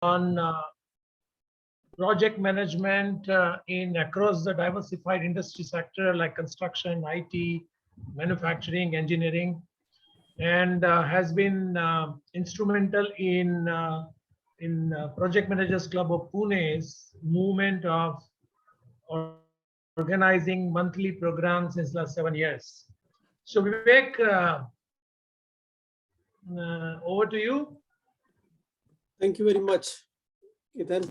on project management in across the diversified industry sector like construction, IT, manufacturing, engineering, and has been instrumental in Project Managers Club of Pune's movement of organizing monthly programs since last 7 years. So Vivek, over to you. Thank you very much, Ethan.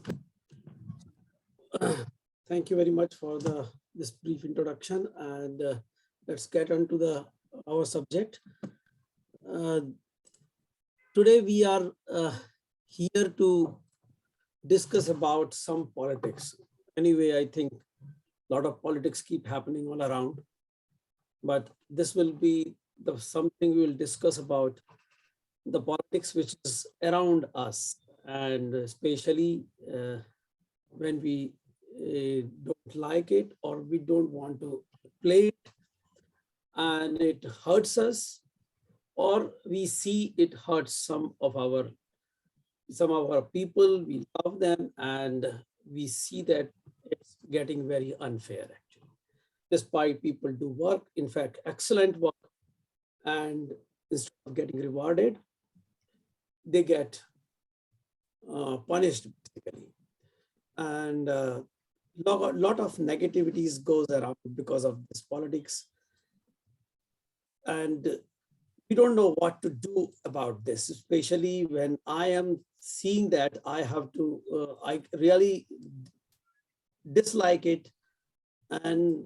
Thank you very much for this brief introduction, and let's get on to our subject. Today we are here to discuss about some politics. Anyway, I think a lot of politics keep happening all around, but this will be something we will discuss about the politics which is around us, and especially when we don't like it or we don't want to play it and it hurts us, or we see it hurts some of our people, we love them, and we see that it's getting very unfair actually. Despite people do work, in fact, excellent work, and instead of getting rewarded, they get punished basically. And lot of negativities goes around because of this politics. And we don't know what to do about this, especially when I am seeing that I have to, I really dislike it and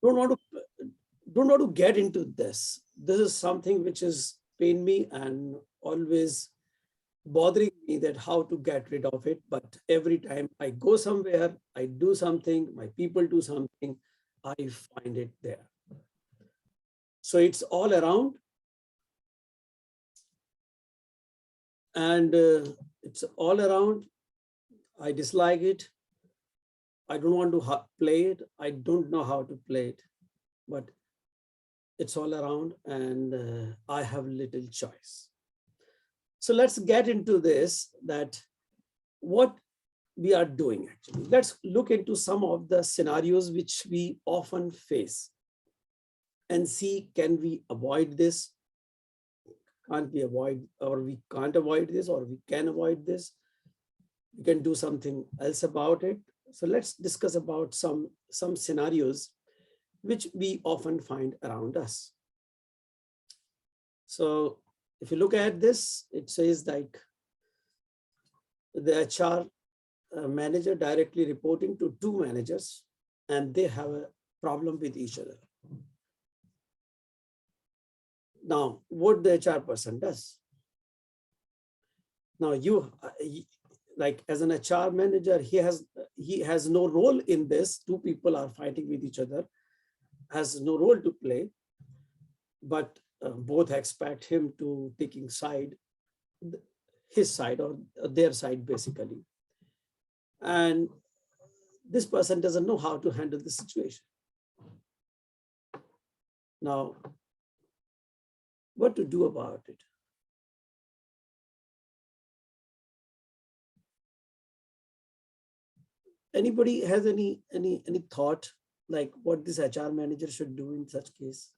don't want to get into this. This is something which is pain me and always bothering me, that how to get rid of it. But every time I go somewhere, I do something, my people do something, I find it there. So it's all around, and it's all around. I dislike it. I don't want to play it. I don't know how to play it, but it's all around, and I have little choice. So let's get into this, that what we are doing actually. Let's look into some of the scenarios which we often face and see, can we avoid this? Can't we avoid, or we can't avoid this, or we can avoid this? We can do something else about it. So let's discuss about some scenarios which we often find around us. So if you look at this, it says like the HR manager directly reporting to two managers, and they have a problem with each other. Now, what the HR person does? Now, like as an HR manager, he has no role in this. Two people are fighting with each other, has no role to play, but both expect him to taking side, his side or their side basically. And this person doesn't know how to handle the situation. Now, what to do about it? Anybody has any thought like what this HR manager should do in such case?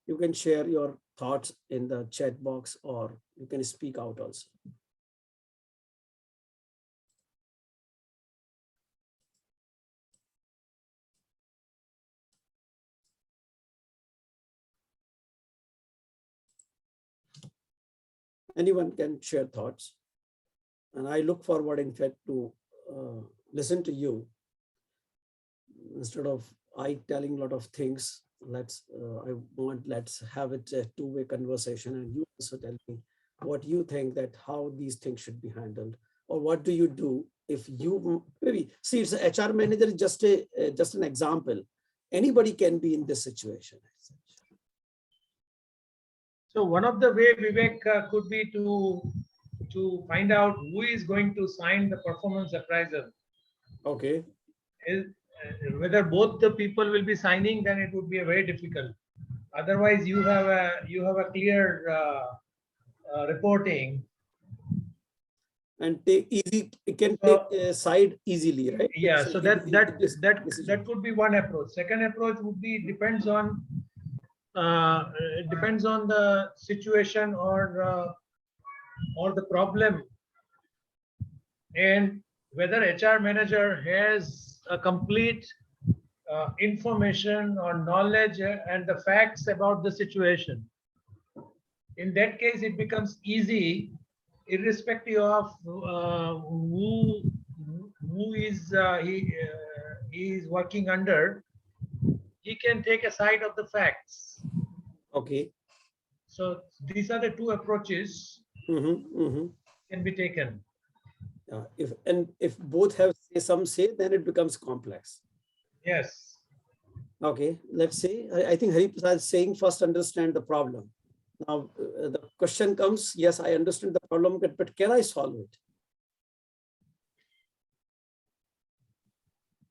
You can share your thoughts in the chat box, or you can speak out also. Anyone can share thoughts. And I look forward, in fact, to listen to you. Instead of I telling a lot of things, let's have it a two-way conversation, and you also tell me what you think, that how these things should be handled, or what do you do if you maybe see it's a HR manager is just an example. Anybody can be in this situation. So one of the way, Vivek, could be to find out who is going to sign the performance appraisal. Okay. Whether both the people will be signing, then it would be a very difficult. Otherwise, you have a clear reporting. And take easy, it can So, take a side easily, right? yeah, So so that could be one approach. Second approach would be depends on the situation or the problem, and whether HR manager has a complete information or knowledge and the facts about the situation. In that case, it becomes easy, irrespective of who he is working under. He can take a side of the facts. Okay. So these are the two approaches can be taken. If both have some say, then it becomes complex. Yes. Okay, let's say, I think Hari Prasad is saying first understand the problem. Now the question comes, yes, I understand the problem, but can I solve it?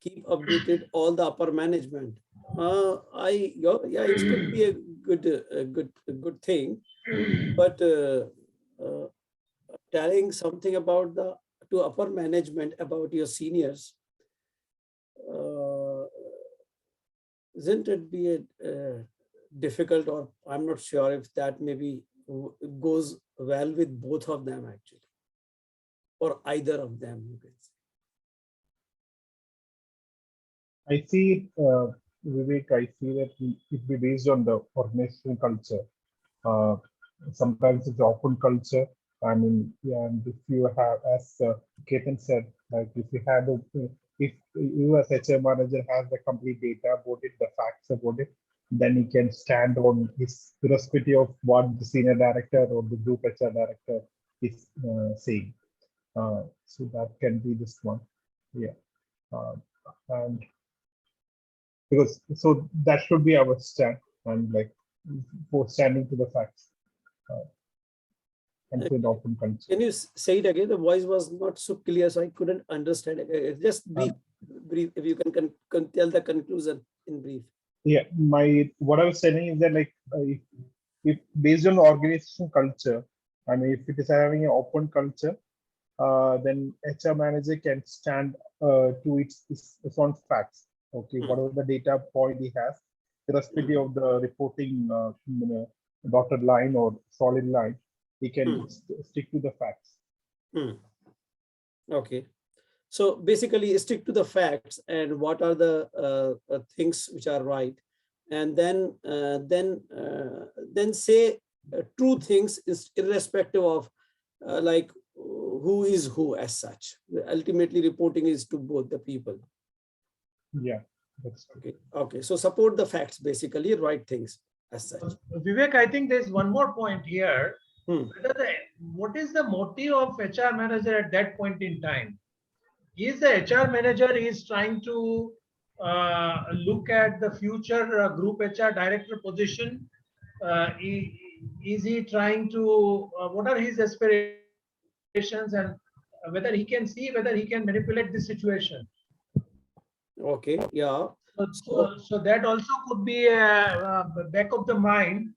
Keep updated all the upper management. Yeah, it could be a good thing, but telling something about to upper management about your seniors, isn't it be a difficult, or I'm not sure if that maybe goes well with both of them actually, or either of them, you can say. I see, Vivek, I see that it be based on the organizational culture. Uh, Sometimes it's open culture. I mean, yeah, and if you have, as Ketan said, like if you have if you as HR manager has the complete data about it, the facts about it, then he can stand on his irrespective of what the senior director or the group HR director is saying. So that can be this one. Yeah. And because so that should be our stand, and like for standing to the facts and to the open culture. Can you say it again? The voice was not so clear, so I couldn't understand it. Just brief, if you can tell the conclusion in brief. Yeah, what I was saying is that like if based on organization culture, I mean if it is having an open culture, then HR manager can stand to its own facts. Okay, whatever the data point he has, irrespective of the reporting dotted line or solid line, he can stick to the facts. Okay, so basically stick to the facts and what are the things which are right, and then say true things is irrespective of like who is who as such. Ultimately, reporting is to both the people. Yeah, that's okay. Okay, so support the facts, basically right things as such. Vivek, I think there's one more point here. What is the motive of HR manager at that point in time? Is the HR manager is trying to look at the future group HR director position? Is he trying to, what are his aspirations, and whether he can see whether he can manipulate the situation? Okay, yeah. So that also could be a back of the mind.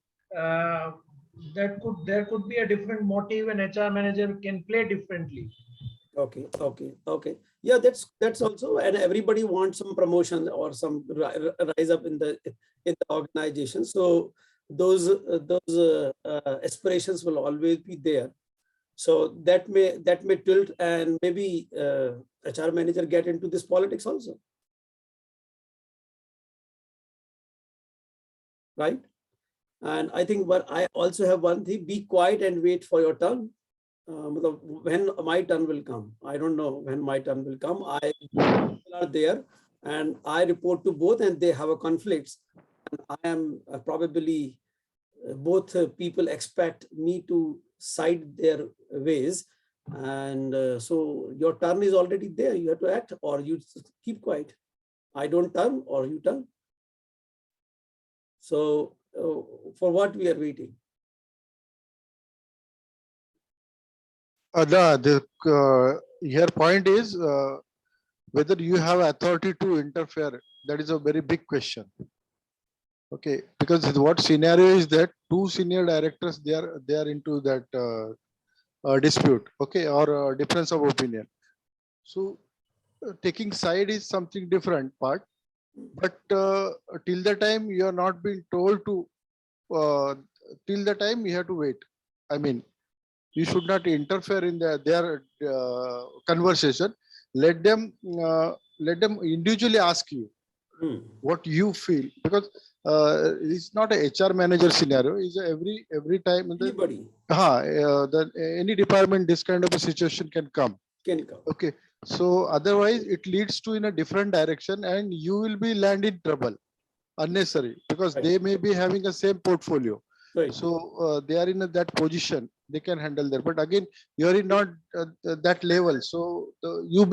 There could be a different motive, and HR manager can play differently. Okay. Yeah, that's also, and everybody wants some promotion or some rise up in the organization. So those aspirations will always be there. So that may tilt, and maybe HR manager get into this politics also. Right? And I think what I also have one thing: be quiet and wait for your turn. When my turn will come, I don't know when my turn will come. People are there, and I report to both, and they have a conflict. And I am probably both people expect me to side their ways, and so your turn is already there. You have to act, or you keep quiet. I don't turn, or you turn. So for what we are waiting? Your point is whether you have authority to interfere. That is a very big question. Okay, because what scenario is that two senior directors, they are into that dispute, okay, or difference of opinion. So taking side is something different part, but till the time you are not being told to, till the time you have to wait. I mean, you should not interfere in their conversation. Let them individually ask you what you feel, because it's not a HR manager scenario. It's every time Anybody any department, this kind of a situation can come. can come. Okay, so otherwise it leads to in a different direction, and you will be land in trouble unnecessary, because Right. they may be having a same portfolio. Right. So they are in that position, they can handle that. But again, you are in not that level, so you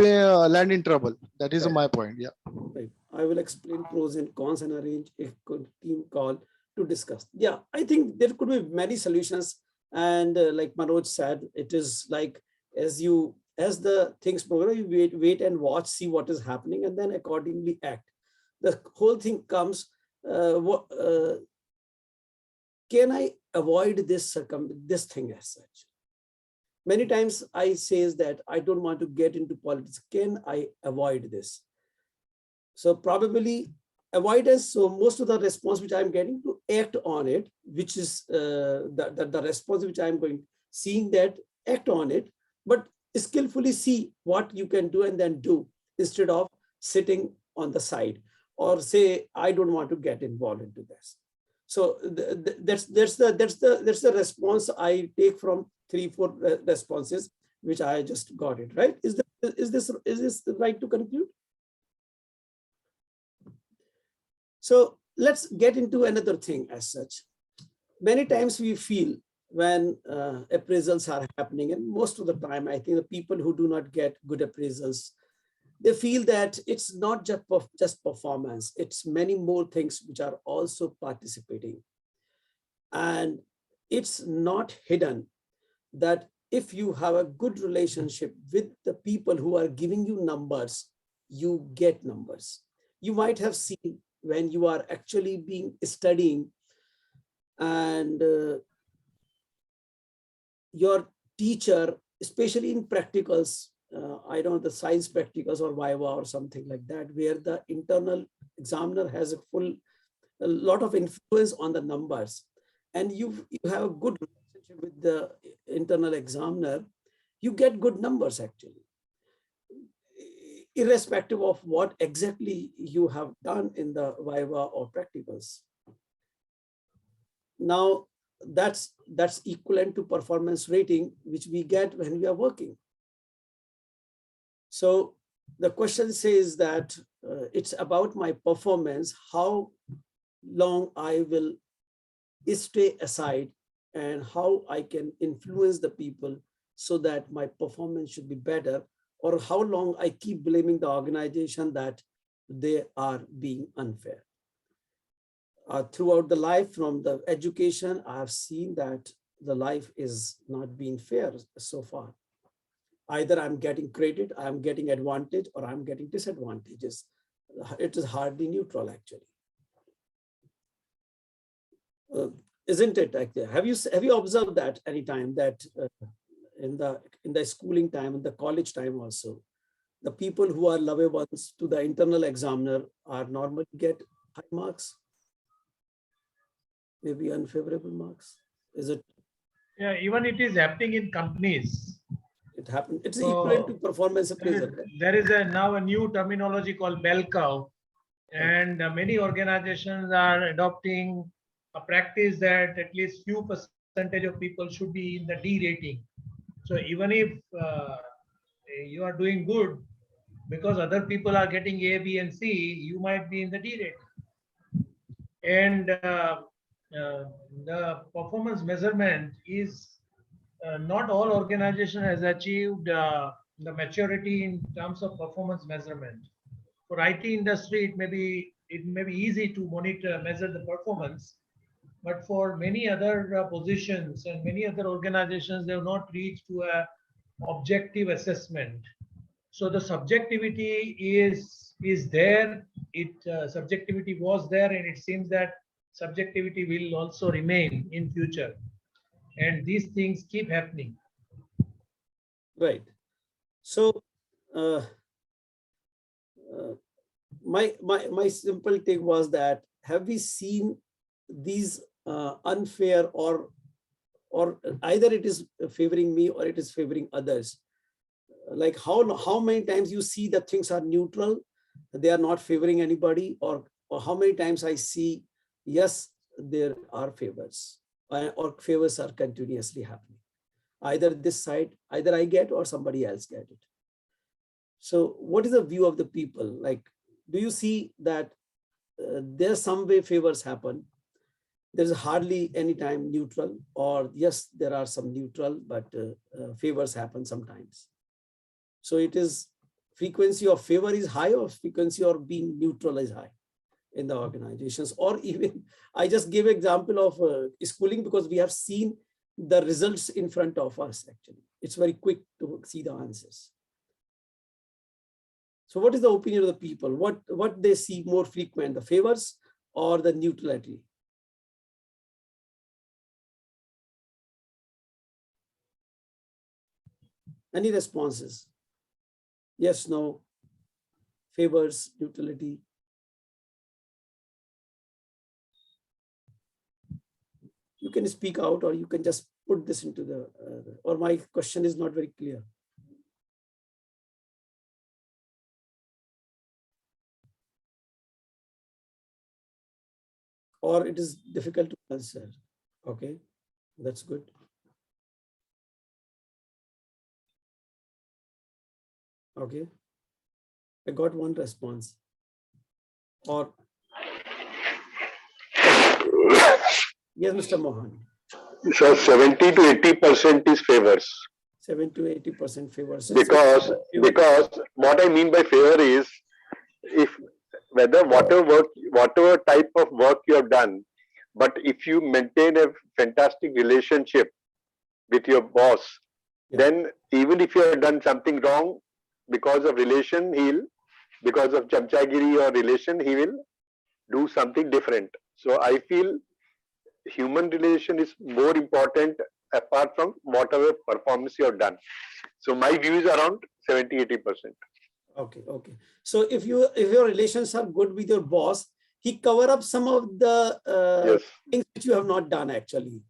may land in trouble. That is Right. my point. Yeah. Right. I will explain pros and cons and arrange a good team call to discuss. Yeah, I think there could be many solutions. And like Manoj said, it is like as the things progress, you wait and watch, see what is happening, and then accordingly act. The whole thing comes, can I avoid this thing as such? Many times I says that I don't want to get into politics. Can I avoid this? So probably avoidance. So most of the response which I'm getting to act on it, which is the response which I'm going, seeing that, act on it, but skillfully see what you can do and then do, instead of sitting on the side or say, I don't want to get involved into this. So that's the response I take from 3-4 responses which I just got it right. Is this right to conclude? So let's get into another thing as such. Many times we feel when appraisals are happening, and most of the time, I think the people who do not get good appraisals, they feel that it's not just performance, it's many more things which are also participating. And it's not hidden that if you have a good relationship with the people who are giving you numbers, you get numbers. You might have seen when you are actually studying and your teacher, especially in practicals, I don't know, the science practicals or Viva or something like that, where the internal examiner has a lot of influence on the numbers, and you have a good relationship with the internal examiner, you get good numbers actually, irrespective of what exactly you have done in the Viva or practicals. Now, that's equivalent to performance rating, which we get when we are working. So the question says that it's about my performance, how long I will stay aside and how I can influence the people so that my performance should be better, or how long I keep blaming the organization that they are being unfair. Throughout the life, from the education, I have seen that the life is not being fair so far. Either I'm getting credit, I'm getting advantage, or I'm getting disadvantages. It is hardly neutral actually. Isn't it? Have you observed that any time that in the schooling time, in the college time also, the people who are lovable to the internal examiner are normally get high marks, maybe unfavorable marks? Is it? Yeah, even it is happening in companies. It happened. It's equivalent to performance appraisal. There is now a new terminology called bell curve, and many organizations are adopting a practice that at least few percentage of people should be in the D rating. So even if you are doing good, because other people are getting A, B, and C, you might be in the D rating. And the performance measurement is not all organization has achieved the maturity in terms of performance measurement. For IT industry, it may be easy to measure the performance, but for many other positions and many other organizations, they have not reached to a objective assessment. So the subjectivity is there, subjectivity was there, and it seems that subjectivity will also remain in future, and these things keep happening. Right. So uh, my simple take was that, have we seen these unfair, or either it is favoring me or it is favoring others? Like how many times you see that things are neutral, they are not favoring anybody, or how many times I see, yes, there are favors, or favors are continuously happening. Either this side, either I get or somebody else get it. So what is the view of the people? Like, do you see that there's some way favors happen? There's hardly any time neutral, or yes, there are some neutral, but favors happen sometimes. So it is frequency of favor is high, or frequency of being neutral is high in the organizations. Or even, I just give example of schooling, because we have seen the results in front of us. Actually, it's very quick to see the answers. So what is the opinion of the people? What they see more frequent, the favors or the neutrality? Any responses? Yes, no, favors, neutrality? You can speak out, or you can just put this into the, or my question is not very clear. Or it is difficult to answer. Okay, that's good. Okay, I got one response. Or yes, Mr. Mohan. So 70 to 80% is favors. 70 to 80% favors. Because what I mean by favor is, if whatever type of work you have done, but if you maintain a fantastic relationship with your boss, then even if you have done something wrong, because of relation, because of chamchagiri or relation, he will do something different. So I feel human relation is more important apart from whatever performance you have done. So my view is around 70-80%. Okay. So if your relations are good with your boss, he cover up some of the things which you have not done actually.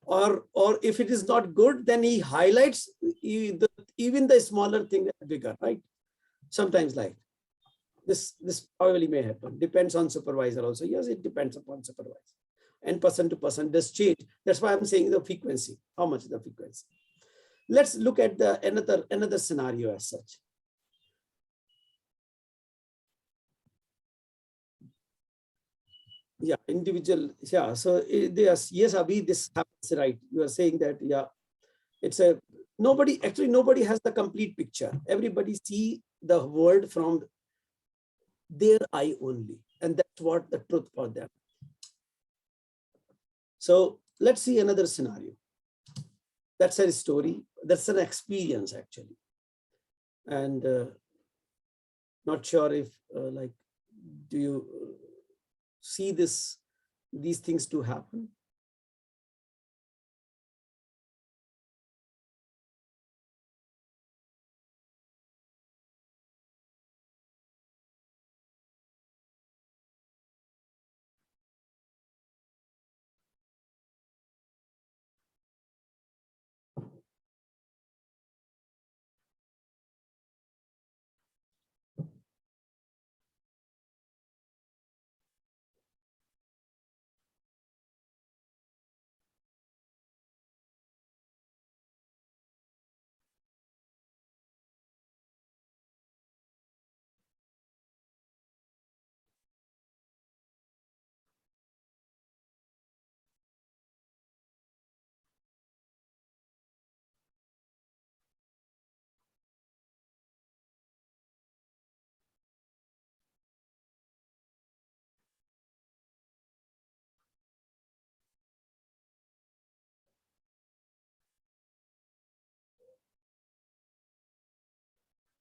Or if it is not good, then he highlights even the smaller thing that bigger, right? Sometimes like this probably may happen. Depends on supervisor also. Yes, it depends upon supervisor. And person to person does change. That's why I'm saying the frequency. How much is the frequency? Let's look at the another scenario as such. Yeah, individual. Yeah, so yes, Abhi, this happens, right? You are saying that, yeah, it's nobody has the complete picture. Everybody see the world from their eye only, and that's what the truth for them. So let's see another scenario. That's a story. That's an experience actually, and not sure if like, do you see these things to happen?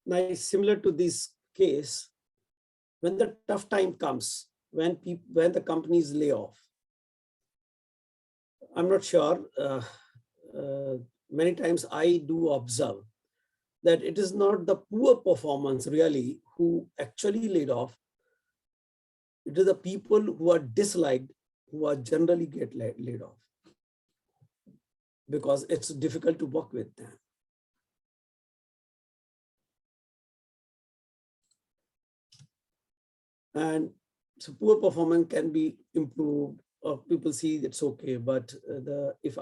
Nice, similar to this case, when the tough time comes, when the companies lay off, I'm not sure, many times I do observe that it is not the poor performance really who actually laid off. It is the people who are disliked who are generally get laid off, because it's difficult to work with them. And so poor performance can be improved, or people see it's okay, but if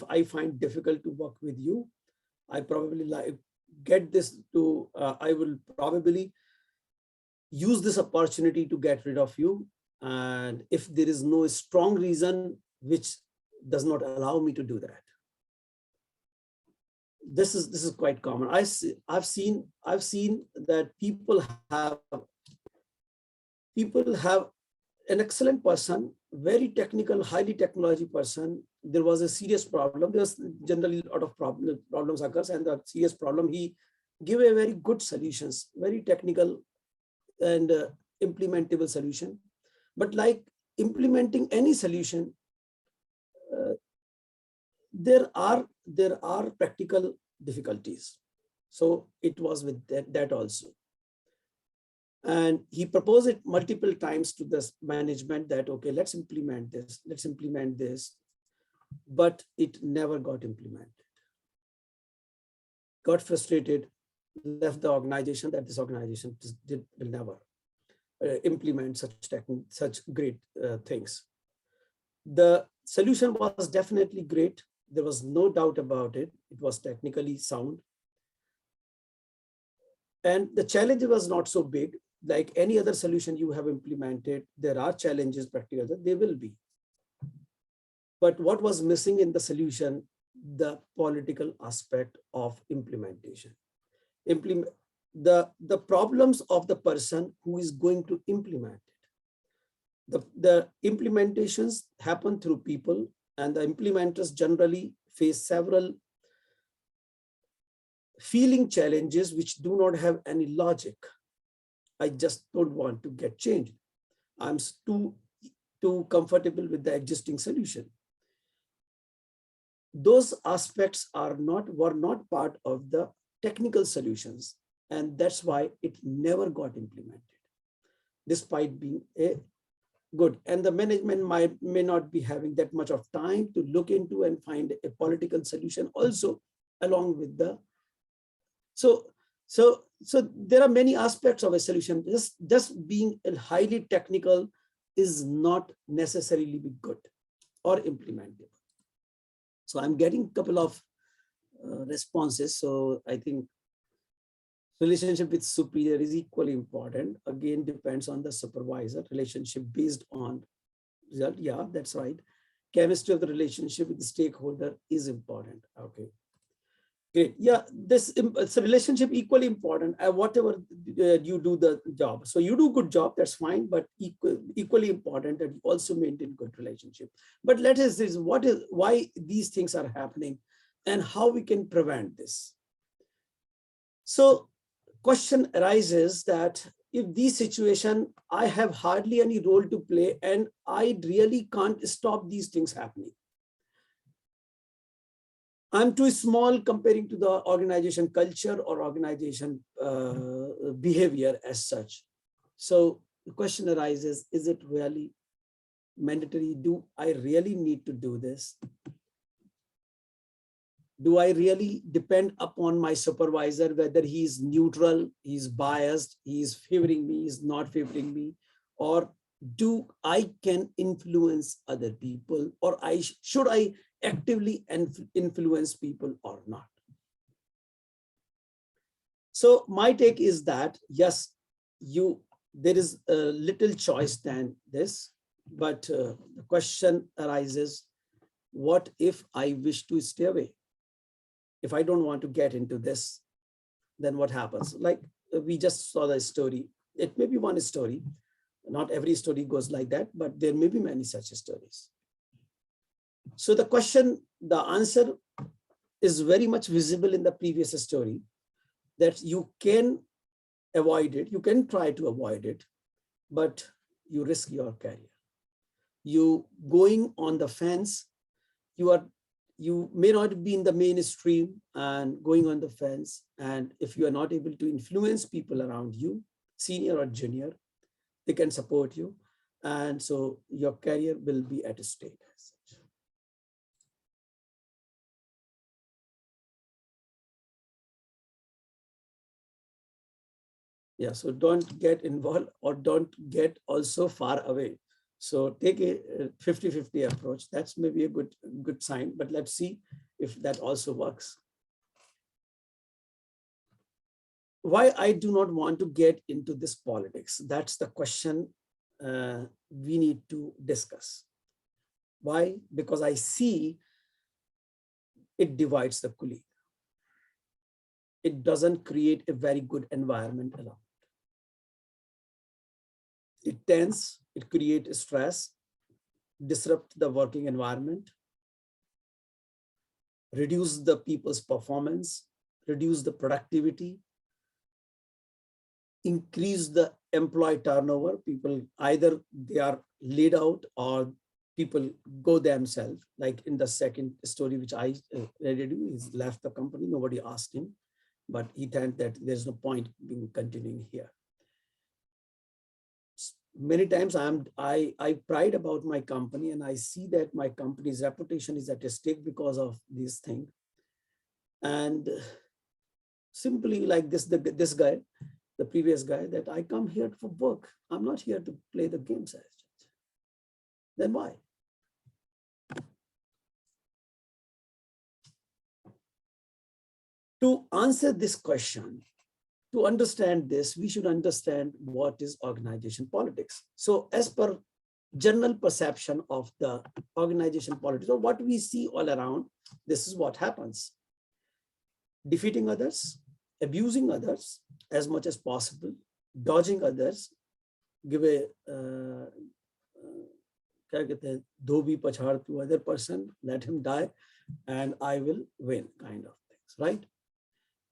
I find difficult to work with you, I probably get this to, I will probably use this opportunity to get rid of you. And if there is no strong reason which does not allow me to do that, this is quite common. I've seen that people have an excellent person, very technical, highly technology person. There was a serious problem. There's generally a lot of problems occurs, and the serious problem, he gave a very good solutions, very technical and implementable solution. But like implementing any solution, there are practical difficulties. So it was with that also. And he proposed it multiple times to the management that, okay, let's implement this, but it never got implemented. Got frustrated, left the organization, that this organization will never implement such great things. The solution was definitely great. There was no doubt about it. It was technically sound. And the challenge was not so big. Like any other solution you have implemented, there are challenges, practical, they will be. But what was missing in the solution? The political aspect of implementation. The problems of the person who is going to implement it. The implementations happen through people, and the implementers generally face several feeling challenges which do not have any logic. I just don't want to get changed. I'm too comfortable with the existing solution. Those aspects were not part of the technical solutions, and that's why it never got implemented, despite being good. And the management may not be having that much of time to look into and find a political solution also along with the. So there are many aspects of a solution. Just being highly technical is not necessarily be good or implementable. So I'm getting a couple of responses. So I think relationship with superior is equally important. Again, depends on the supervisor. Relationship based on result. Yeah, that's right. Chemistry of the relationship with the stakeholder is important. Okay. Great. Yeah, it's a relationship equally important. Whatever you do the job. So you do good job, that's fine, but equally important that you also maintain good relationship. But let us see why these things are happening and how we can prevent this. So question arises that if these situation, I have hardly any role to play and I really can't stop these things happening. I'm too small comparing to the organization culture or organization behavior as such. So the question arises, is it really mandatory? Do I really need to do this? Do I really depend upon my supervisor, whether he's neutral, he's biased, he's favoring me, he's not favoring me, or do I can influence other people, or should I actively influence people or not? So my take is that yes, there is a little choice than this, but the question arises, what if I wish to stay away? If I don't want to get into this, then what happens? Like we just saw the story. It may be one story. Not every story goes like that, but there may be many such stories. So the question, the answer is very much visible in the previous story, that you can avoid it. You can try to avoid it. but you risk your career. You going on the fence, you may not be in the mainstream and going on the fence. And if you are not able to influence people around you, senior or junior, they can support you. And so your career will be at stake as such. Yeah, so don't get involved or don't get also far away. So take a 50-50 approach. That's maybe a good sign, but let's see if that also works. Why I do not want to get into this politics? That's the question we need to discuss. Why? Because I see it divides the colleague. It doesn't create a very good environment around. It tends, it creates stress, disrupt the working environment, reduce the people's performance, reduce the productivity, increase the employee turnover. People either they are laid out or people go themselves. Like in the second story, which I read, he's left the company. Nobody asked him, but he thought that there's no point being continuing here. Many times I pride about my company, and I see that my company's reputation is at stake because of this thing. And simply like this guy, the previous guy, that I come here for work. I'm not here to play the games. Then why? To answer this question, to understand this, we should understand what is organization politics. So as per general perception of the organization politics, or what we see all around, this is what happens. Defeating others, abusing others as much as possible, dodging others, give a dhobi pachhad to other person, let him die, and I will win, kind of things, right?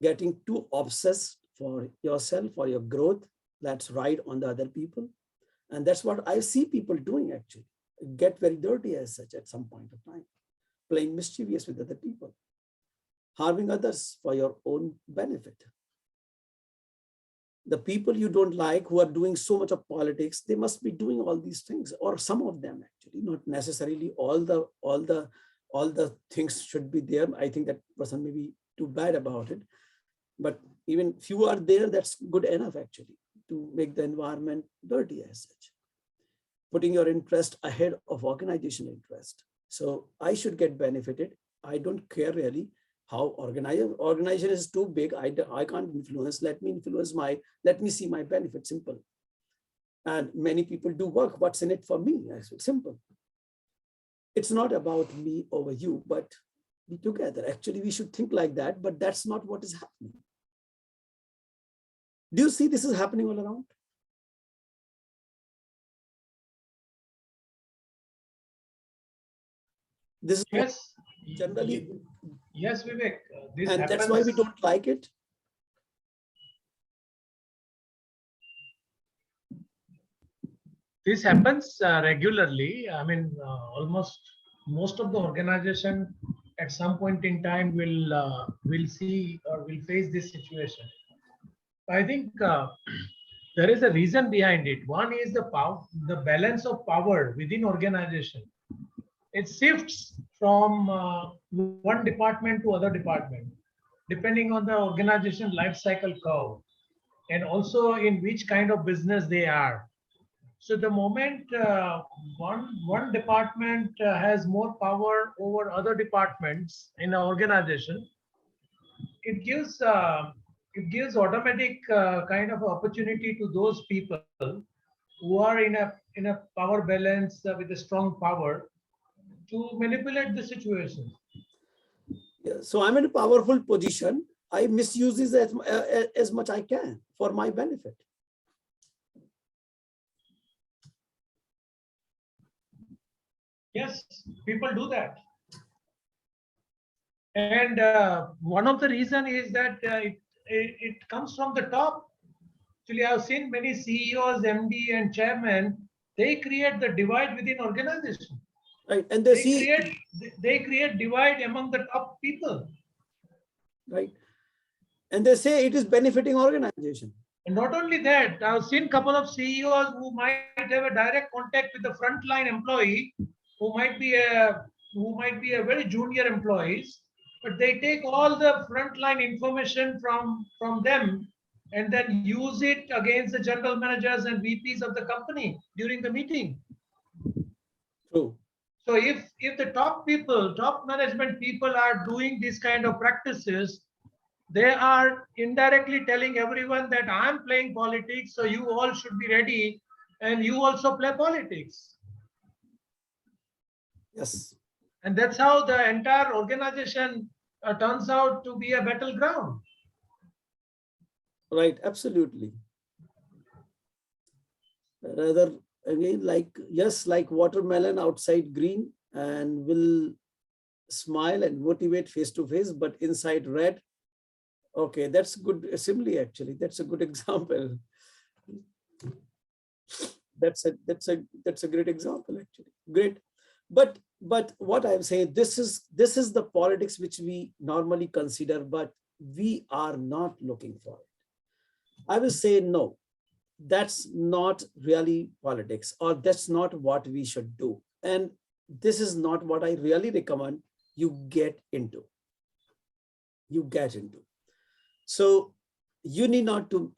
Getting too obsessed for yourself, for your growth, let's ride on the other people. And that's what I see people doing actually. Get very dirty as such at some point of time, playing mischievous with other people, harming others for your own benefit. The people you don't like who are doing so much of politics, they must be doing all these things, or some of them actually, not necessarily all the things should be there. I think that person may be too bad about it, but even few are there, that's good enough actually to make the environment dirty as such. Putting your interest ahead of organizational interest. So I should get benefited. I don't care really how organization is too big. I can't influence. Let me see my benefit, simple. And many people do work. What's in it for me? Simple. It's not about me over you, but be together. Actually, we should think like that, but that's not what is happening. Do you see this is happening all around? This is yes, generally. Yes, Vivek. This and happens. That's why we don't like it. This happens regularly. I mean, almost most of the organization at some point in time will see or will face this situation. I think there is a reason behind it. One is the power, the balance of power within organization. It shifts from one department to other department, depending on the organization life cycle curve, and also in which kind of business they are. So the moment one department has more power over other departments in an organization, it gives automatic kind of opportunity to those people who are in a power balance with a strong power to manipulate the situation. Yeah, so I'm in a powerful position. I misuse this as much I can for my benefit. Yes, people do that. And one of the reason is that it comes from the top. Actually, I've seen many CEOs, MD, and chairmen. They create the divide within organization. Right, and They create divide among the top people. Right, and they say it is benefiting organization. And not only that, I've seen a couple of CEOs who might have a direct contact with the frontline employee, who might be a very junior employees, but they take all the frontline information from them and then use it against the general managers and VPs of the company during the meeting. True. So if the top people, top management people are doing these kind of practices, they are indirectly telling everyone that I'm playing politics, so you all should be ready and you also play politics. Yes. And that's how the entire organization turns out to be a battleground. Right, absolutely. Rather, again, like, yes, like watermelon outside green and will smile and motivate face to face, but inside red. Okay, that's good simile actually. That's a good example. That's a great example actually. Great. But what I'm saying, this is the politics which we normally consider, but we are not looking for it. I will say no, that's not really politics, or that's not what we should do. And this is not what I really recommend you get into. So you need not to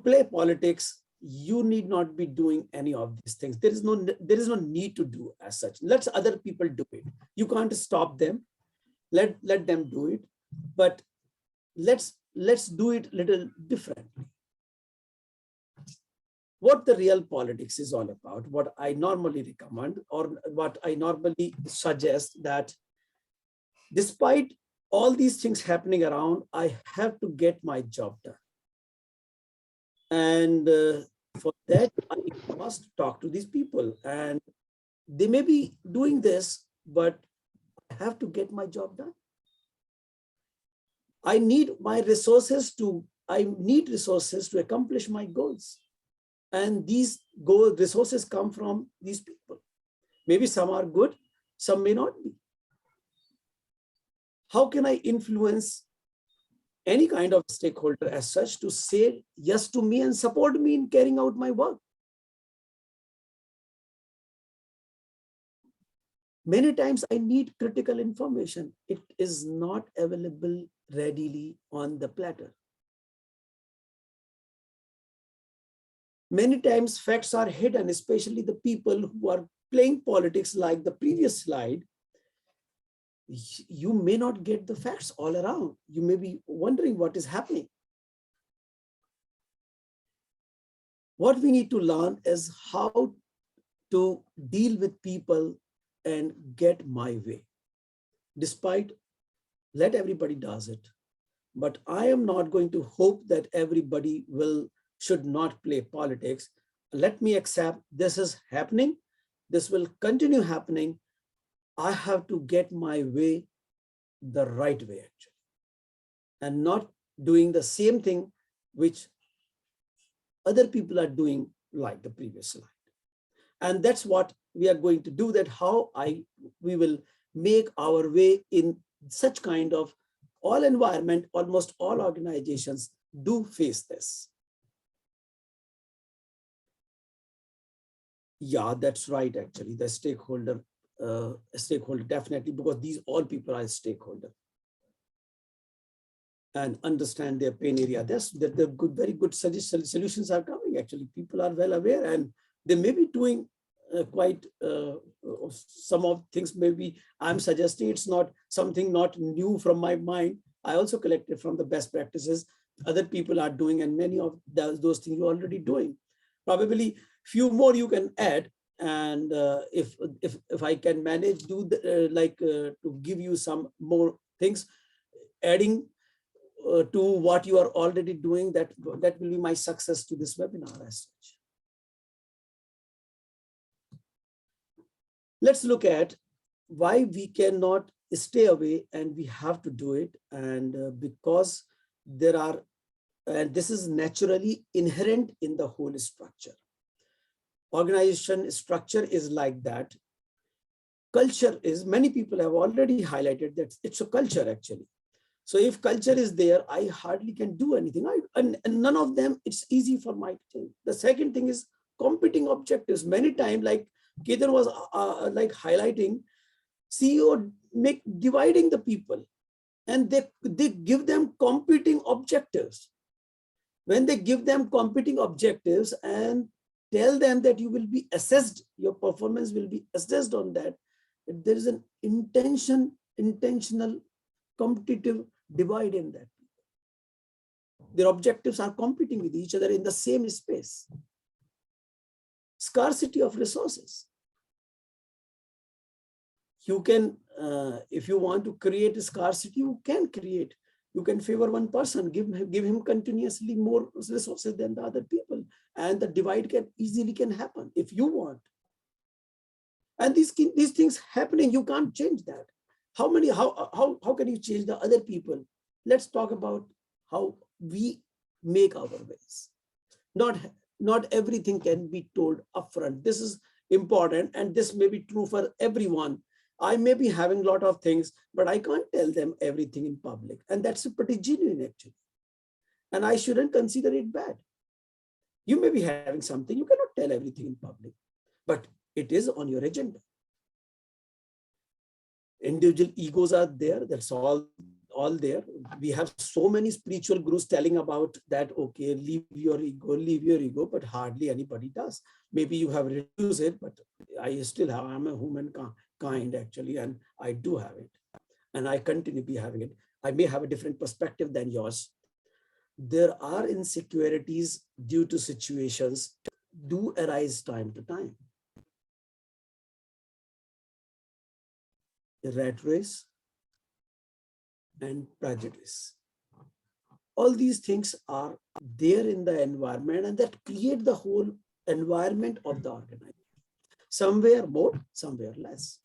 play politics. You need not be doing any of these things. There is no need to do as such. Let other people do it. You can't stop them. Let them do it. But let's do it a little differently. What the real politics is all about, what I normally recommend, or what I normally suggest, that despite all these things happening around, I have to get my job done. And for that, I must talk to these people. And they may be doing this, but I have to get my job done. I need resources to accomplish my goals. And these resources come from these people. Maybe some are good, some may not be. How can I influence any kind of stakeholder as such to say yes to me and support me in carrying out my work? Many times I need critical information. It is not available readily on the platter. Many times facts are hidden, especially the people who are playing politics like the previous slide. You may not get the facts all around. You may be wondering what is happening. What we need to learn is how to deal with people and get my way. Despite, let everybody does it. But I am not going to hope that everybody should not play politics. Let me accept this is happening. This will continue happening. I have to get my way the right way, actually, and not doing the same thing which other people are doing like the previous slide. And that's what we are going to do, that how we will make our way in such kind of all environment. Almost all organizations do face this. Yeah, that's right. Actually, the stakeholder definitely, because these all people are stakeholder and understand their pain area. Very good solutions are coming. Actually, people are well aware, and they may be doing quite some of things. Maybe I'm suggesting it's not something not new from my mind. I also collected from the best practices other people are doing, and many of those things you're already doing. Probably few more you can add, and if I can manage to give you some more things, adding to what you are already doing, that will be my success to this webinar as such. Let's look at why we cannot stay away and we have to do it, and because there are and this is naturally inherent in the whole structure. Organization structure is like that. Culture is, many people have already highlighted that it's a culture actually. So if culture is there, I hardly can do anything. And none of them, it's easy for my team. The second thing is competing objectives. Many times, like Ketan was like highlighting, CEO dividing the people, and they give them competing objectives. When they give them competing objectives and tell them that you will be assessed, your performance will be assessed on that, there is an intentional competitive divide in that. Their objectives are competing with each other in the same space. Scarcity of resources. You can, if you want to create a scarcity, you can create. You can favor one person, give him continuously more resources than the other people, and the divide can easily happen if you want. And these things happening, you can't change that. How can you change the other people? Let's talk about how we make our ways. Not everything can be told upfront. This is important, and this may be true for everyone. I may be having a lot of things, but I can't tell them everything in public. And that's pretty genuine actually. And I shouldn't consider it bad. You may be having something, you cannot tell everything in public, but it is on your agenda. Individual egos are there, that's all there. We have so many spiritual gurus telling about that, okay, leave your ego, but hardly anybody does. Maybe you have reduced it, but I still have, I'm a humankind actually, and I do have it. And I continue to be having it. I may have a different perspective than yours. There are insecurities due to situations do arise time to time. The rat race and prejudice. All these things are there in the environment, and that create the whole environment of the organization. Somewhere more, somewhere less.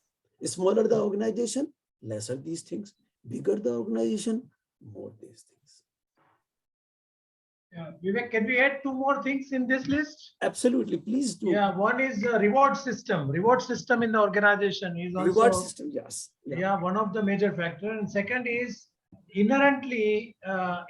Smaller the organization, lesser these things. Bigger the organization, more these things. Yeah, Vivek, can we add two more things in this list? Absolutely, please do. Yeah, one is reward system. Reward system in the organization is also reward system, yes. Yeah, one of the major factor. And second is inherently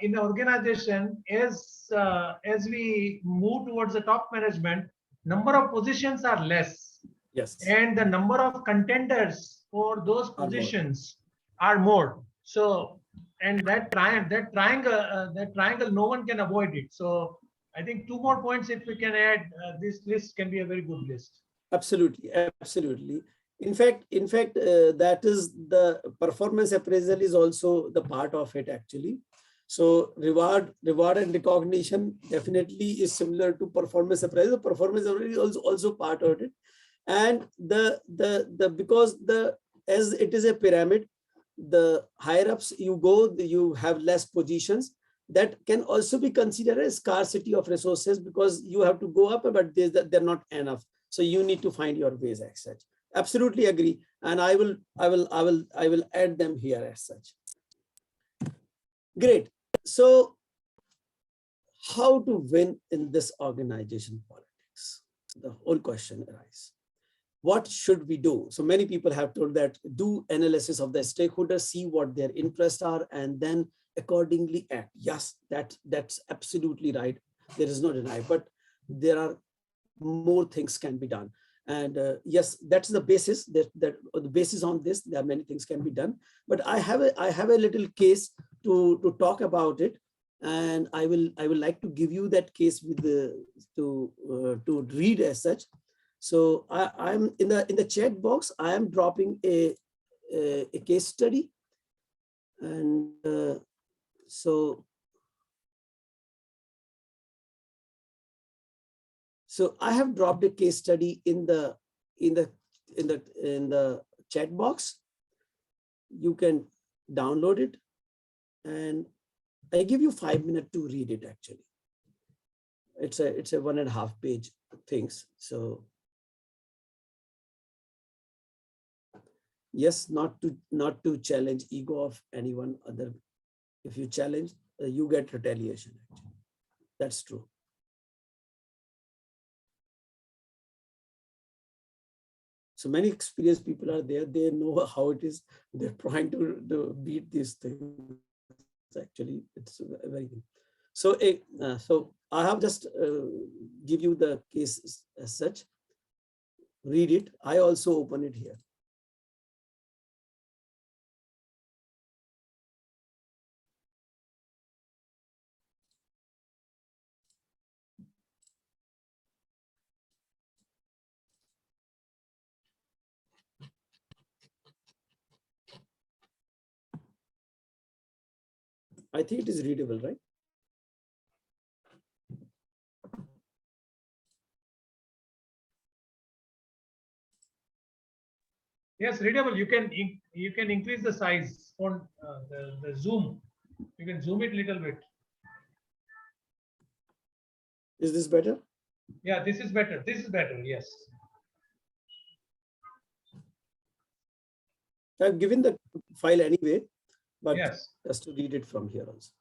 in the organization, as we move towards the top management, number of positions are less. Yes. And the number of contenders for those positions are more. So, and that triangle, no one can avoid it. So I think two more points, if we can add, this list can be a very good list. Absolutely, absolutely. In fact, that is the performance appraisal is also the part of it actually. So reward and recognition definitely is similar to performance appraisal. Performance appraisal is also part of it. And because as it is a pyramid, the higher ups you go, you have less positions. That can also be considered as scarcity of resources, because you have to go up, but they're not enough. So you need to find your ways as such. Absolutely agree, and I will add them here as such. Great. So how to win in this organization politics? The whole question arises. What should we do? So many people have told that do analysis of the stakeholders, see what their interests are, and then accordingly act. Yes, that's absolutely right. There is no deny, but there are more things can be done. And yes, that's the basis. That the basis on this, there are many things can be done. But I have a little case to talk about it, and I will like to give you that case with to read as such. So I'm in the chat box. I am dropping a case study, and so I have dropped a case study in the chat box. You can download it, and I give you 5 minutes to read it. Actually, it's a 1.5 page things. So. Yes, not to challenge ego of anyone other. If you challenge, you get retaliation. Actually. That's true. So many experienced people are there. They know how it is. They're trying to beat these things. Actually, it's very good. So, so I have just give you the case as such. Read it. I also open it here. I think it is readable, right? Yes, readable. You can increase the size on the zoom. You can zoom it a little bit. Is this better? Yeah, this is better. This is better. Yes. I've given the file anyway, but yes. just to read it from here also.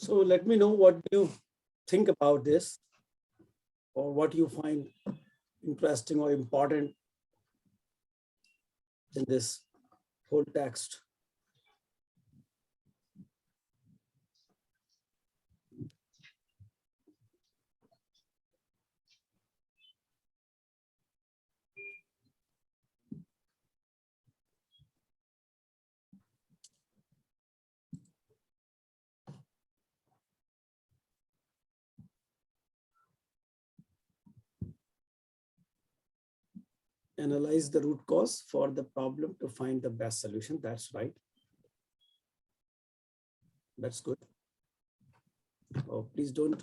So let me know what you think about this, or what you find interesting or important in this whole text. Analyze the root cause for the problem to find the best solution. That's right. That's good. Oh, please don't.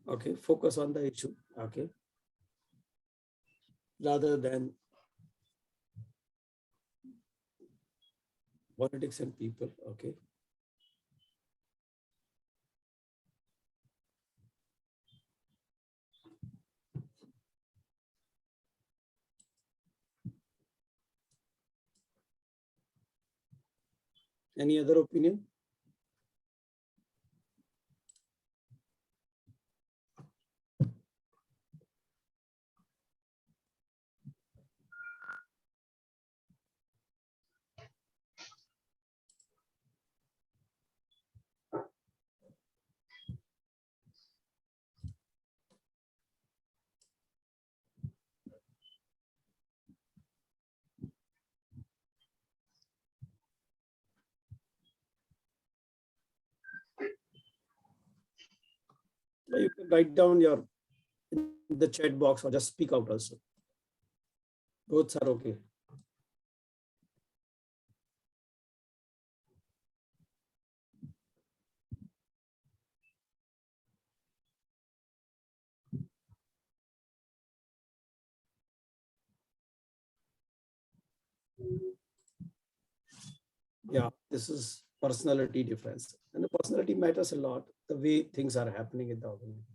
Okay, focus on the issue. Okay. Rather than politics and people. Okay. Any other opinion? You can write down your in the chat box or just speak out also. Both are okay. Yeah, this is personality difference. And the personality matters a lot, the way things are happening in the organization.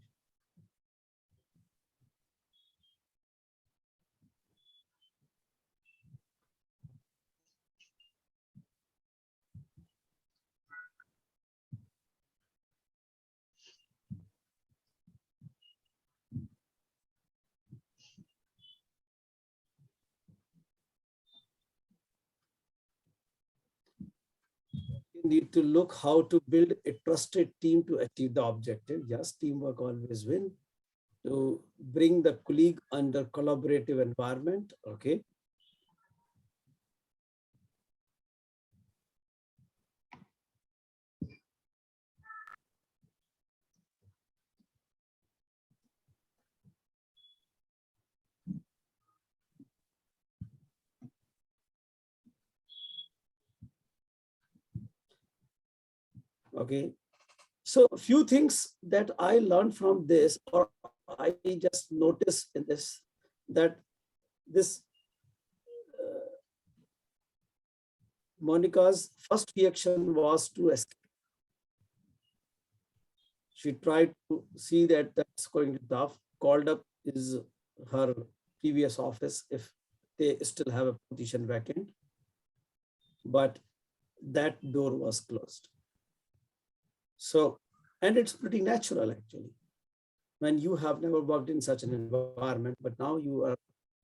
You need to look how to build a trusted team to achieve the objective. Yes, teamwork always win. To bring the colleague under collaborative environment. Okay. Okay. So a few things that I learned from this, or I just noticed in this, that this Monica's first reaction was to escape. She tried to see that that's going to be tough, called up her previous office if they still have a position vacant, but that door was closed. So, and it's pretty natural actually, when you have never worked in such an environment, but now you are,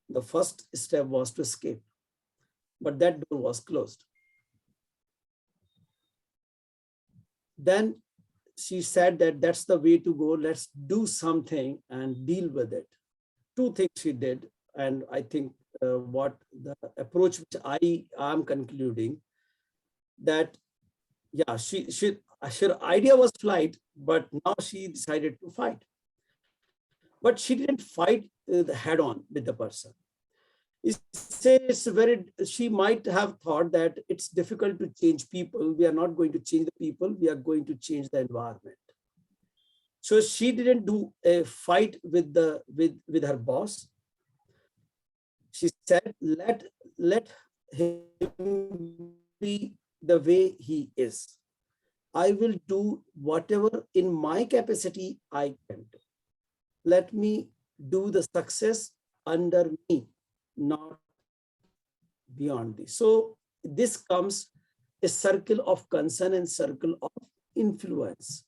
the first step was to escape, but that door was closed. Then she said that that's the way to go. Let's do something and deal with it. Two things she did. And I think what the approach which I am concluding, that yeah, her idea was flight, but now she decided to fight. But she didn't fight head on with the person. She might have thought that it's difficult to change people. We are not going to change the people. We are going to change the environment. So she didn't do a fight with her boss. She said, let him be the way he is. I will do whatever in my capacity I can do. Let me do the success under me, not beyond this. So this comes a circle of concern and circle of influence.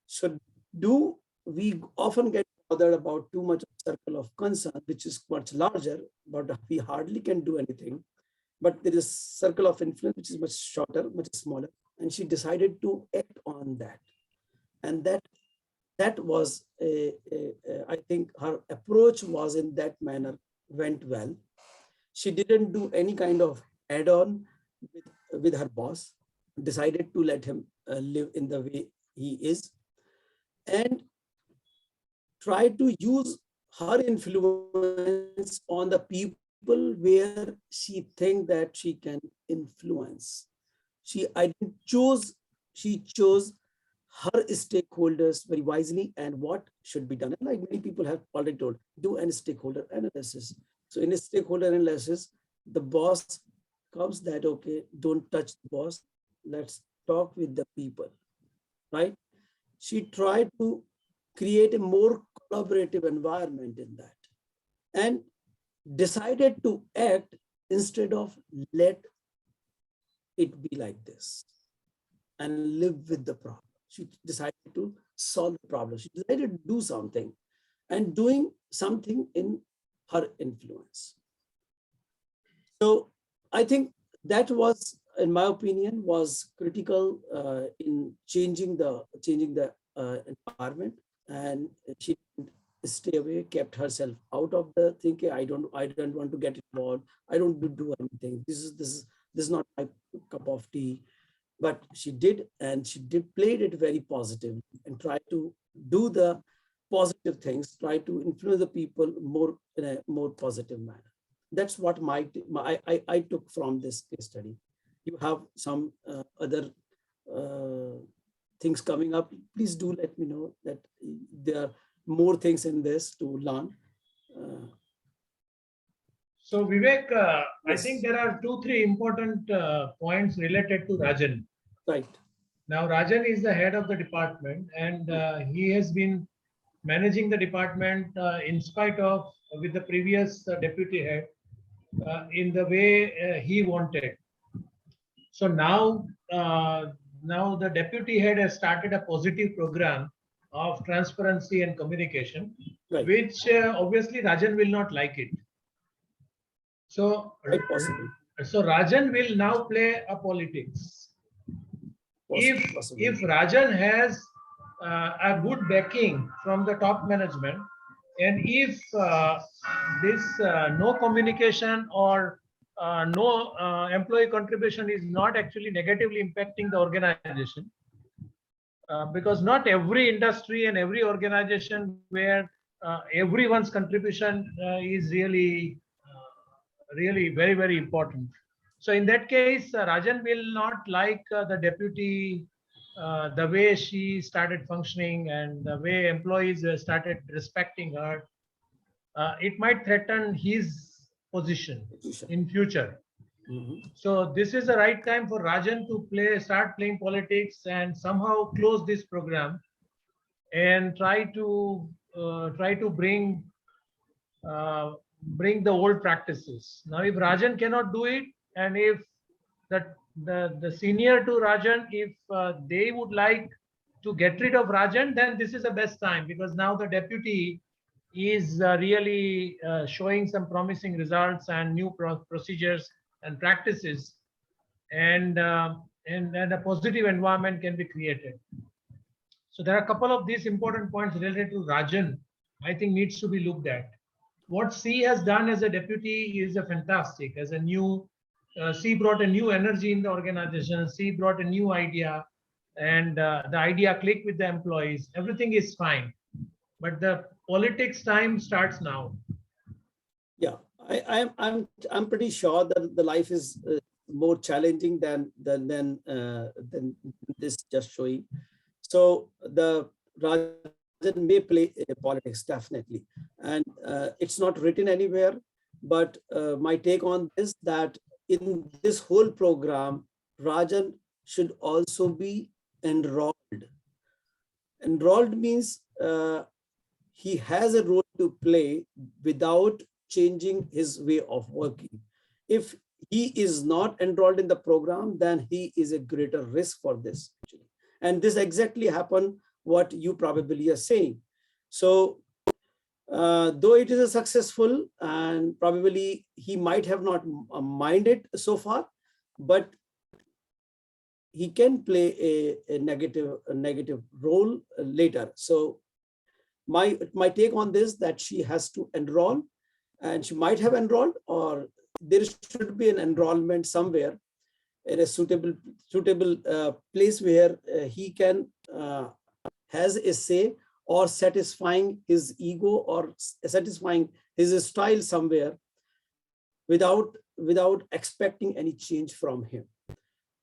So do we often get bothered about too much circle of concern, which is much larger, but we hardly can do anything. But there is circle of influence, which is much shorter, much smaller. And she decided to act on that. And that was, I think her approach was in that manner, went well. She didn't do any kind of add-on with her boss, decided to let him live in the way he is, and try to use her influence on the people where she think that she can influence. She chose her stakeholders very wisely and what should be done. And like many people have already told, do a stakeholder analysis. So in a stakeholder analysis, the boss comes that, okay, don't touch the boss. Let's talk with the people, right? She tried to create a more collaborative environment in that and decided to act instead of let it be like this and live with the problem. She decided to solve the problem. She decided to do something and doing something in her influence. So I think that was, in my opinion, was critical in changing the environment. And she didn't stay away, kept herself out of the thinking. I don't want to get involved. I don't do anything. This is not my cup of tea. But she did, and she played it very positive and tried to do the positive things, try to influence the people more in a more positive manner. That's what I took from this case study. You have some other things coming up. Please do let me know that there are more things in this to learn. So Vivek, yes. I think there are 2-3 important points related to Rajan. Right. Now Rajan is the head of the department, and he has been managing the department in spite of with the previous deputy head in the way he wanted. So now the deputy head has started a positive program of transparency and communication, right, which obviously Rajan will not like it. So, so Rajan will now play a politics. If Rajan has a good backing from the top management, and if this no communication or no employee contribution is not actually negatively impacting the organization, because not every industry and every organization where everyone's contribution is really very, very important. So in that case, Rajan will not like the deputy, the way she started functioning and the way employees started respecting her. It might threaten his position in future. Mm-hmm. So this is the right time for Rajan to start playing politics and somehow close this program and try to bring the old practices. Now, if Rajan cannot do it, and if the senior to Rajan, if they would like to get rid of Rajan, then this is the best time, because now the deputy is really showing some promising results and new procedures and practices, and a positive environment can be created. So there are a couple of these important points related to Rajan, I think needs to be looked at. What C has done as a deputy is fantastic. As a new, C brought a new energy in the organization. C brought a new idea, and the idea clicked with the employees. Everything is fine, but the politics time starts now. Yeah, I'm pretty sure that the life is more challenging than this just showing. So the Rajan may play politics, definitely. And it's not written anywhere, but my take on this, that in this whole program, Rajan should also be enrolled. Enrolled means he has a role to play without changing his way of working. If he is not enrolled in the program, then he is a greater risk for this. And this exactly happened what you probably are saying. So though it is a successful, and probably he might have not minded so far, but he can play a negative role later. So my take on this, that she has to enroll, and she might have enrolled, or there should be an enrollment somewhere in a suitable place where he can has a say, or satisfying his ego, or satisfying his style somewhere, without expecting any change from him.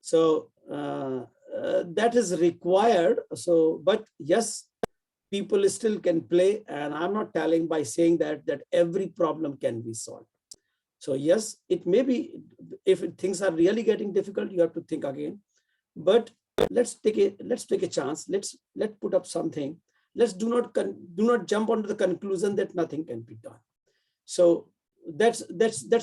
So that is required. So, but yes, people still can play, and I'm not telling by saying that every problem can be solved. So yes, it may be, if things are really getting difficult, you have to think again. But let's take a chance. Let's put up something. Let's do not jump onto the conclusion that nothing can be done. So that's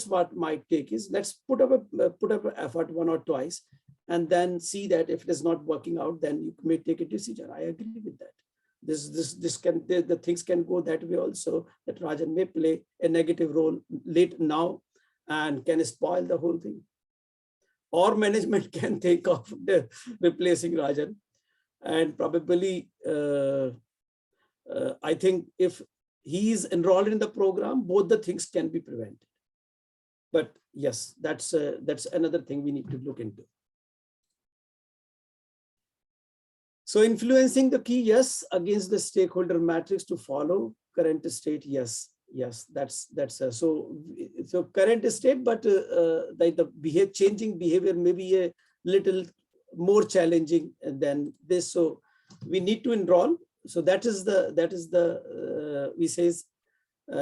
what my take is. Let's put up an effort one or twice, and then see that if it is not working out, then you may take a decision. I agree with that. The things can go that way also, that Rajan may play a negative role late now and can spoil the whole thing. Or management can think of replacing Rajan, and probably I think if he is enrolled in the program, both the things can be prevented. But yes, that's another thing we need to look into. So influencing the key, yes, against the stakeholder matrix to follow current state, yes, that's so current state, but the changing behavior may be a little more challenging than this. So we need to enroll. So that is the we say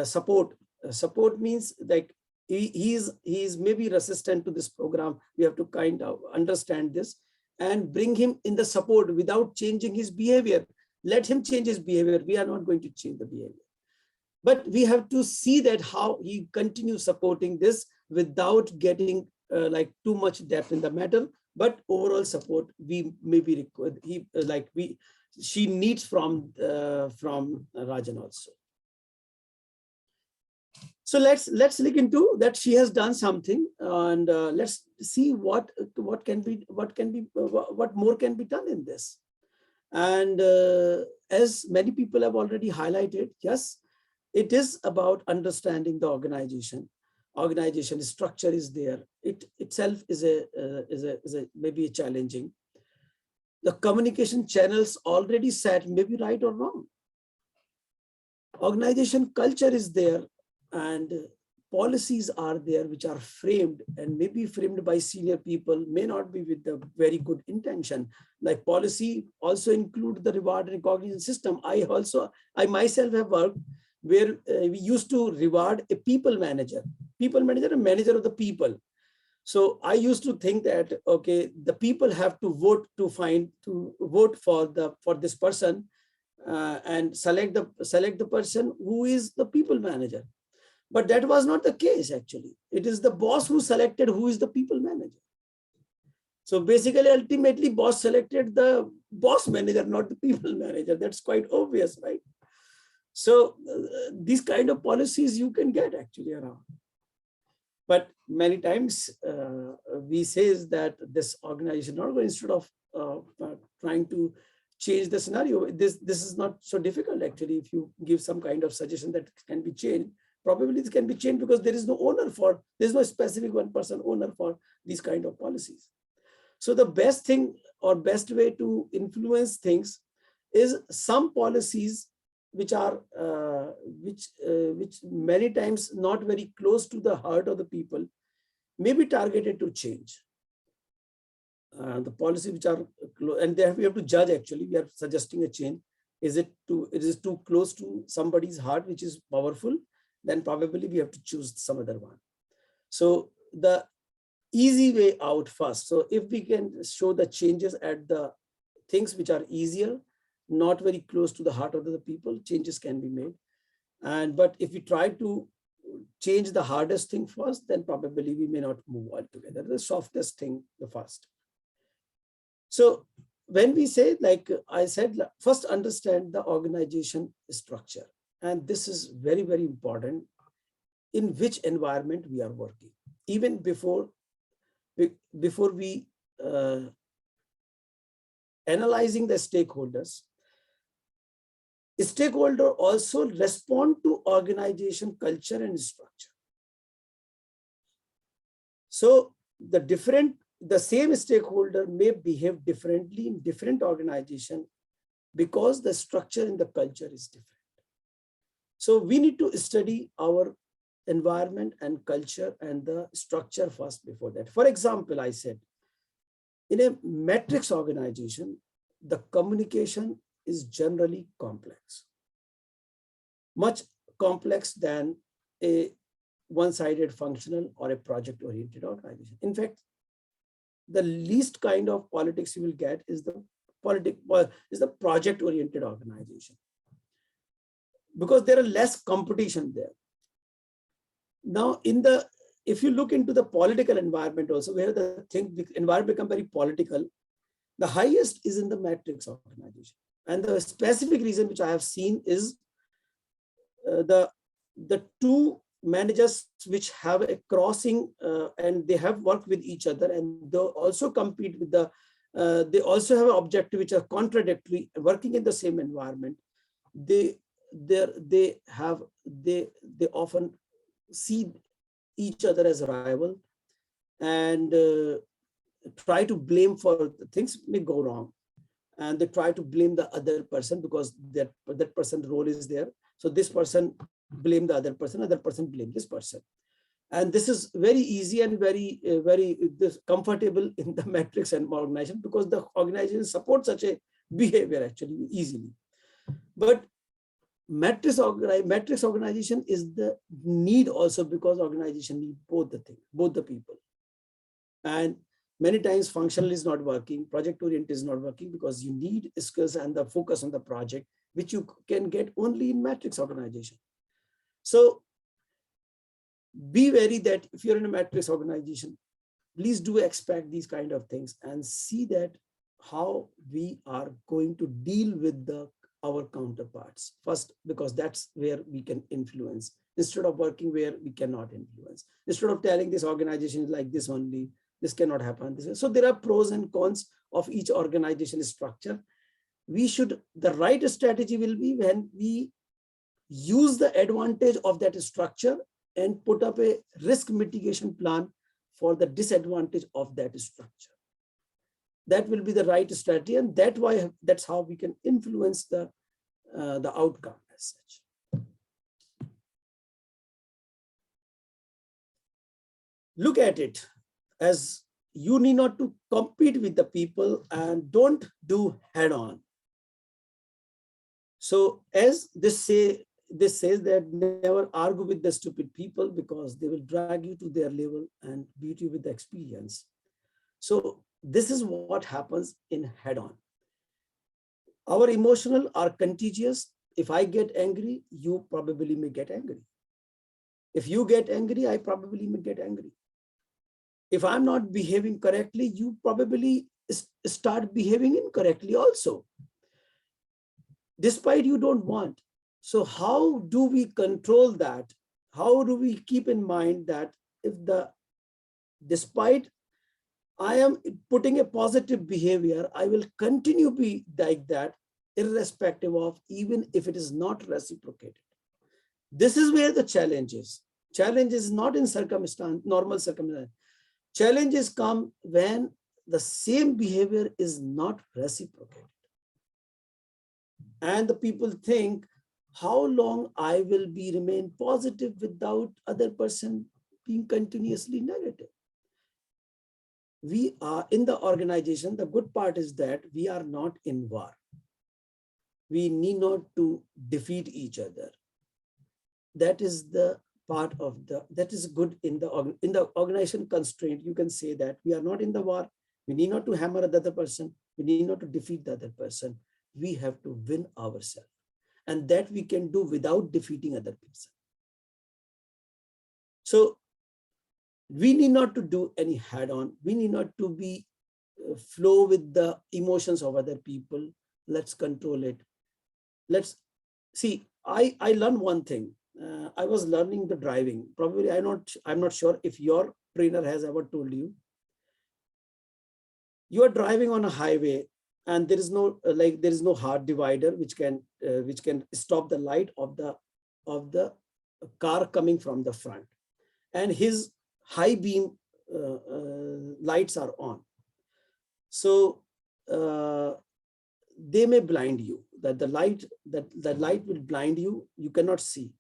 support. Support means like he is maybe resistant to this program. We have to kind of understand this and bring him in the support without changing his behavior. Let him change his behavior. We are not going to change the behavior. But we have to see that how he continues supporting this without getting like too much depth in the matter. But overall support we may be required. She needs from Rajan also. So let's look into that. She has done something, and let's see what more can be done in this. And as many people have already highlighted, yes, it is about understanding the organization. Organization structure is there. It itself is maybe a challenging. The communication channels already set, maybe right or wrong. Organization culture is there, and policies are there which are framed, and maybe framed by senior people, may not be with the very good intention. Like policy also include the reward and recognition system. I myself have worked where we used to reward a people manager, a manager of the people. So I used to think that, okay, the people have to vote for this person and select the person who is the people manager. But that was not the case actually. It is the boss who selected who is the people manager. So basically, ultimately, boss selected the boss manager, not the people manager. That's quite obvious, right? So these kind of policies you can get actually around. But many times we say that this organization, instead of trying to change the scenario, this is not so difficult actually. If you give some kind of suggestion that can be changed, probably this can be changed because there is no owner there's no specific one person owner for these kind of policies. So the best thing or best way to influence things is some policies which are which many times not very close to the heart of the people, may be targeted to change. The policies which are, and there we have to judge actually, we are suggesting a change. Is it too close to somebody's heart, which is powerful? Then probably we have to choose some other one. So the easy way out first. So if we can show the changes at the things which are easier, not very close to the heart of the people, changes can be made. But if we try to change the hardest thing first, then probably we may not move altogether. The softest thing the first. So when we say, like I said, first understand the organization structure. And this is very, very important in which environment we are working. Even before we analyzing the stakeholders, stakeholder also respond to organization culture and structure. So the same stakeholder may behave differently in different organization because the structure and the culture is different. So we need to study our environment and culture and the structure first before that. For example, I said, in a matrix organization, the communication is generally complex, much complex than a one-sided functional or a project-oriented organization. In fact, the least kind of politics you will get is the project-oriented organization, because there are less competition there. Now, if you look into the political environment also, where the environment become very political, the highest is in the matrix organization. And the specific reason which I have seen is the two managers which have a crossing and they have worked with each other, and they also compete with they also have an objective which are contradictory, working in the same environment. They often see each other as a rival and try to blame for things may go wrong, and they try to blame the other person because that person's role is there. So this person blame the other person blame this person. And this is very easy and very comfortable in the matrix and organization, because the organization supports such a behavior actually easily. But matrix organization is the need also, because organization need both the people. And many times functional is not working, project oriented is not working, because you need skills and the focus on the project, which you can get only in matrix organization. So be wary that if you're in a matrix organization, please do expect these kind of things and see that how we are going to deal with our counterparts first, because that's where we can influence, instead of working where we cannot influence. Instead of telling this organization is like this only, this cannot happen. So there are pros and cons of each organization structure. The right strategy will be when we use the advantage of that structure and put up a risk mitigation plan for the disadvantage of that structure. That will be the right strategy, and that's how we can influence the outcome as such. Look at it as you need not to compete with the people and don't do head-on. So as this says that never argue with the stupid people, because they will drag you to their level and beat you with the experience. So this is what happens in head-on. Our emotional are contagious. If I get angry, you probably may get angry. If you get angry, I probably may get angry. If I'm not behaving correctly, you probably start behaving incorrectly also, despite you don't want. So how do we control that? How do we keep in mind that despite I am putting a positive behavior, I will continue to be like that, irrespective of, even if it is not reciprocated. This is where the challenge is. Challenge is not in normal circumstance. Challenges come when the same behavior is not reciprocated. And the people think, how long I will remain positive without other person being continuously negative. We are in the organization. The good part is that we are not in war. We need not to defeat each other. That is the part of that is good in the organization constraint. You can say that we are not in the war. We need not to hammer the other person. We need not to defeat the other person. We have to win ourselves. And that we can do without defeating other person. So we need not to do any head-on. We need not to be flow with the emotions of other people. Let's control it. Let's see. I learned one thing. I was learning the driving. Probably I'm not sure if your trainer has ever told you. You are driving on a highway and there is no hard divider which can stop the light of the car coming from the front, and his high beam lights are on. So they may blind you. That the light will blind you. You cannot see.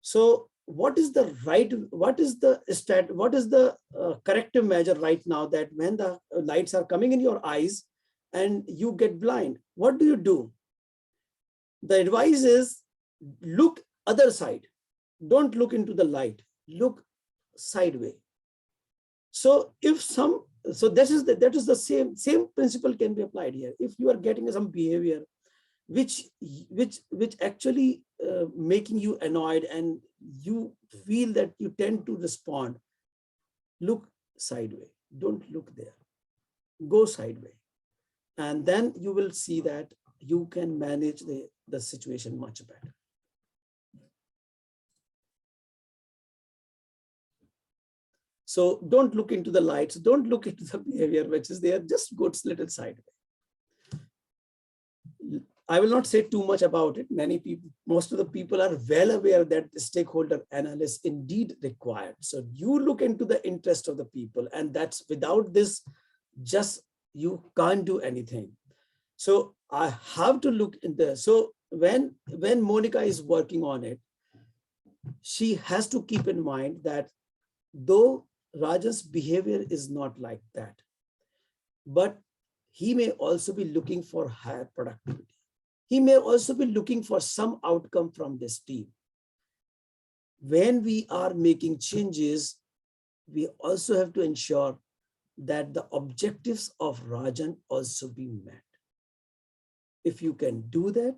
So what is the corrective measure right now that when the lights are coming in your eyes and you get blind? What do? The advice is look other side. Don't look into the light. Look sideways. So that is the same principle can be applied here. If you are getting some behavior which actually making you annoyed and you feel that you tend to respond, look sideways. Don't look there. Go sideways. And then you will see that you can manage the situation much better. So don't look into the lights. Don't look into the behavior which is there. Just go little sideways. I will not say too much about it. Most of the people are well aware that the stakeholder analyst indeed required. So you look into the interest of the people, and that's without this, just you can't do anything. So I have to look in there. So when Monica is working on it, she has to keep in mind that though Rajan's behavior is not like that, but he may also be looking for higher productivity. He may also be looking for some outcome from this team. When we are making changes, we also have to ensure that the objectives of Rajan also be met. If you can do that,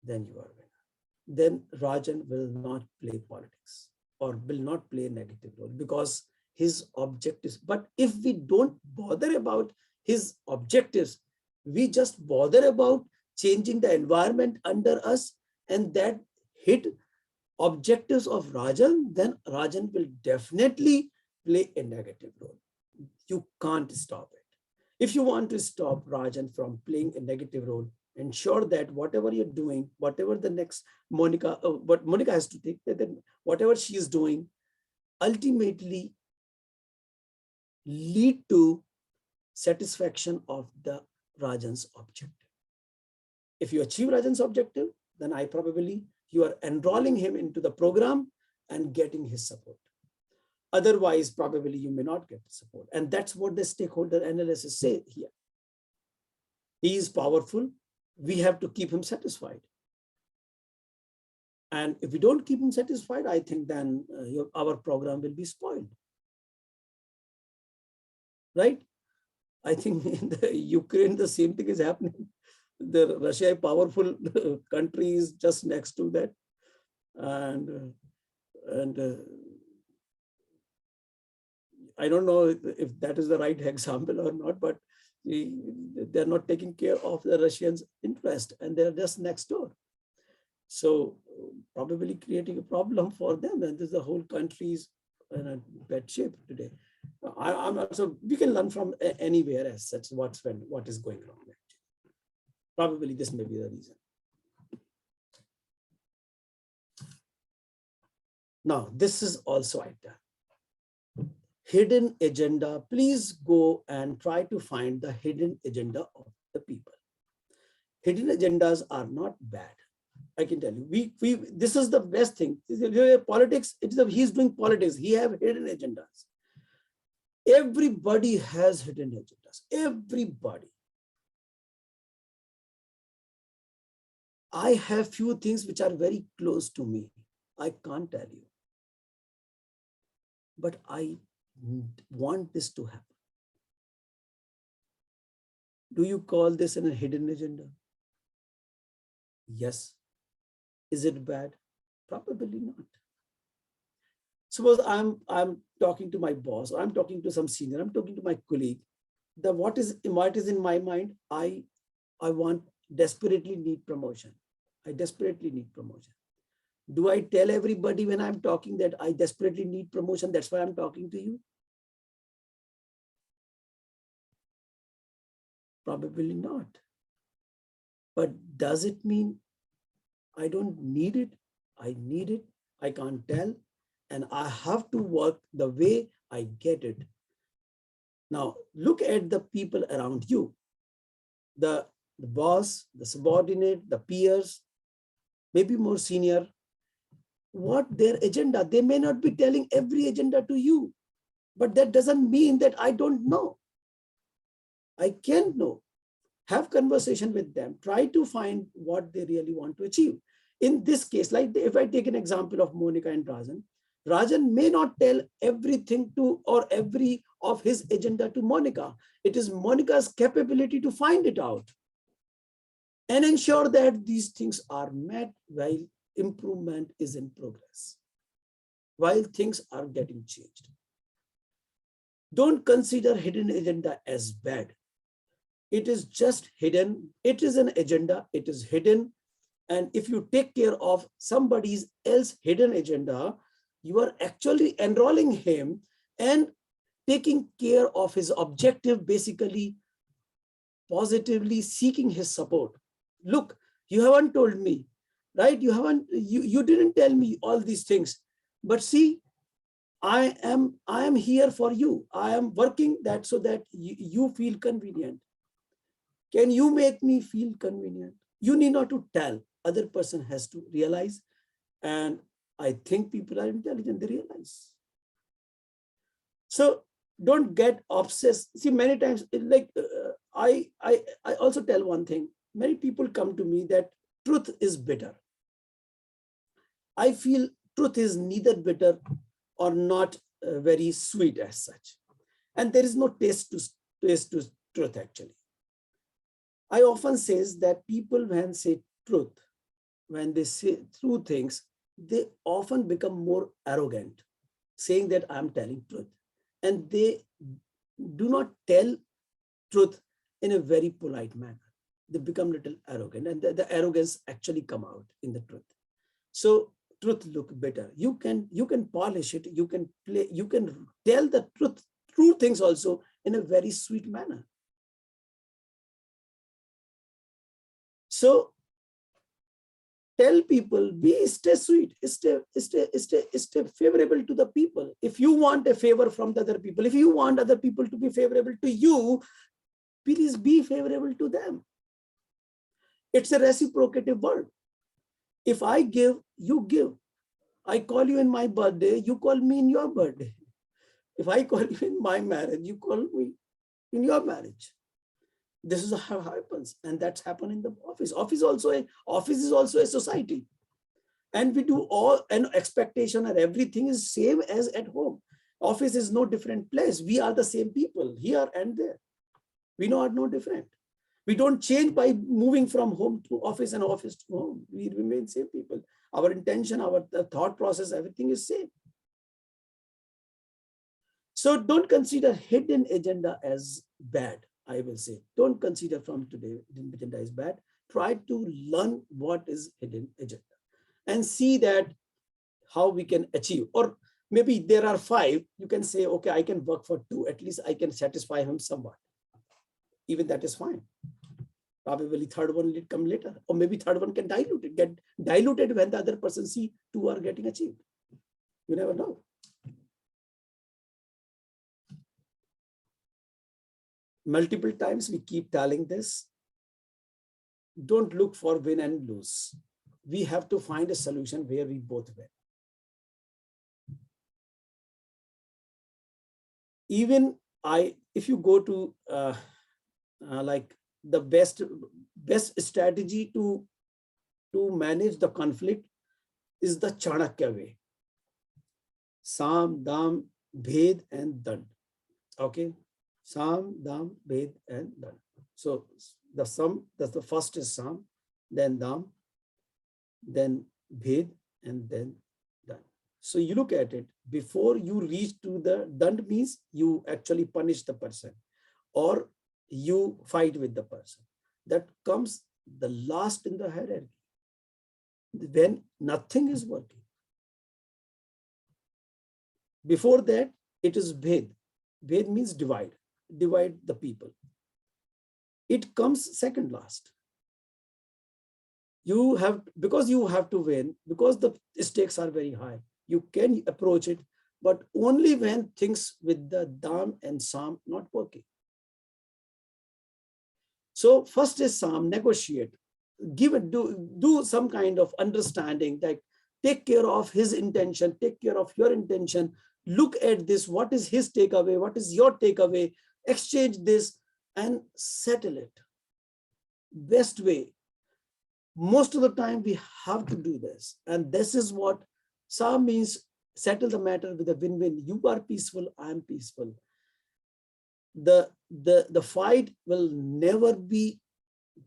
then you are winner. Then Rajan will not play politics or will not play a negative role because his objectives. But if we don't bother about his objectives, we just bother about changing the environment under us, and that hit objectives of Rajan, then Rajan will definitely play a negative role. You can't stop it. If you want to stop Rajan from playing a negative role, ensure that whatever you're doing, whatever the next what Monica has to take, that whatever she is doing ultimately lead to satisfaction of the Rajan's objective. If you achieve Rajan's objective, then you are enrolling him into the program and getting his support. Otherwise, probably you may not get support. And that's what the stakeholder analysis say here. He is powerful. We have to keep him satisfied. And if we don't keep him satisfied, I think then our program will be spoiled. Right? I think in the Ukraine, the same thing is happening. The Russia, a powerful country, is just next to that, and I don't know if that is the right example or not, but they're not taking care of the Russians' interest, and they're just next door. So probably creating a problem for them, and this the whole country's in a bad shape today. I'm also, we can learn from anywhere as such what is going wrong. Probably this may be the reason. Now, this is also item. Hidden agenda. Please go and try to find the hidden agenda of the people. Hidden agendas are not bad. I can tell you. This is the best thing. Politics. He's doing politics. He have hidden agendas. Everybody has hidden agendas. Everybody. I have few things which are very close to me. I can't tell you, but I want this to happen. Do you call this a hidden agenda? Yes. Is it bad? Probably not. Suppose I'm talking to my boss, or I'm talking to some senior, I'm talking to my colleague. What is in my mind? I desperately need promotion. I desperately need promotion. Do I tell everybody when I'm talking that I desperately need promotion? That's why I'm talking to you? Probably not. But does it mean I don't need it? I need it. I can't tell. And I have to work the way I get it. Now, look at the people around you. The boss, the subordinate, the peers, maybe more senior. What their agenda? They may not be telling every agenda to you, but that doesn't mean that I don't know. I can know. Have conversation with them. Try to find what they really want to achieve. In this case, like if I take an example of Monica and Rajan, Rajan may not tell everything to or every of his agenda to Monica. It is Monica's capability to find it out and ensure that these things are met while improvement is in progress, while things are getting changed. Don't consider hidden agenda as bad. It is just hidden. It is an agenda. It is hidden. And if you take care of somebody else's hidden agenda, you are actually enrolling him and taking care of his objective, basically positively seeking his support. Look, you haven't told me, right? You didn't tell me all these things, but see, I am here for you. I am working that so that you feel convenient. Can you make me feel convenient? You need not to tell. Other person has to realize. And I think people are intelligent, they realize. So don't get obsessed. See, many times, like I also tell one thing. Many people come to me that truth is bitter. I feel truth is neither bitter or not very sweet as such. And there is no taste to truth actually. I often say that people when say truth, when they say true things, they often become more arrogant, saying that I'm telling truth. And they do not tell truth in a very polite manner. They become a little arrogant, and the arrogance actually come out in the truth. So truth look better. You can polish it. You can tell the true things also in a very sweet manner. So tell people, stay sweet, stay favorable to the people. If you want a favor from the other people, if you want other people to be favorable to you, please be favorable to them. It's a reciprocative word. If I give, you give. I call you in my birthday, you call me in your birthday. If I call you in my marriage, you call me in your marriage. This is how it happens, and that's happened in the office. Office is also a society, and we do all an expectation and everything is same as at home. Office is no different place. We are the same people here and there. We are no different. We don't change by moving from home to office and office to home. We remain same people. Our intention, our thought process, everything is same. So don't consider hidden agenda as bad. I will say, don't consider from today hidden agenda is bad. Try to learn what is hidden agenda and see that how we can achieve. Or maybe there are 5, you can say, okay, I can work for 2. At least I can satisfy him somewhat. Even that is fine. Probably third one will come later. Or maybe third one can get diluted when the other person see 2 are getting achieved. You never know. Multiple times we keep telling this. Don't look for win and lose. We have to find a solution where we both win. Even if you go to like the best strategy to to manage the conflict is the Chanakya way. Sam, Dam, Bhed and Dand. Okay. Sam, Dam, Bhed and Dand. So the sum, that's the first is Sam, then Dam, then Bhed and then Dand. So you look at it, before you reach to the Dand means you actually punish the person or you fight with the person. That comes the last in the hierarchy, when nothing is working. Before that, it is Bhed. Bhed means divide the people. It comes second last. Because you have to win, because the stakes are very high, you can approach it, but only when things with the Dam and Sam not working. So first is Sam, negotiate, do some kind of understanding, like take care of his intention, take care of your intention, look at this, what is his takeaway, what is your takeaway, exchange this and settle it. Best way. Most of the time we have to do this. And this is what Sam means, settle the matter with a win-win. You are peaceful, I am peaceful. The fight will never be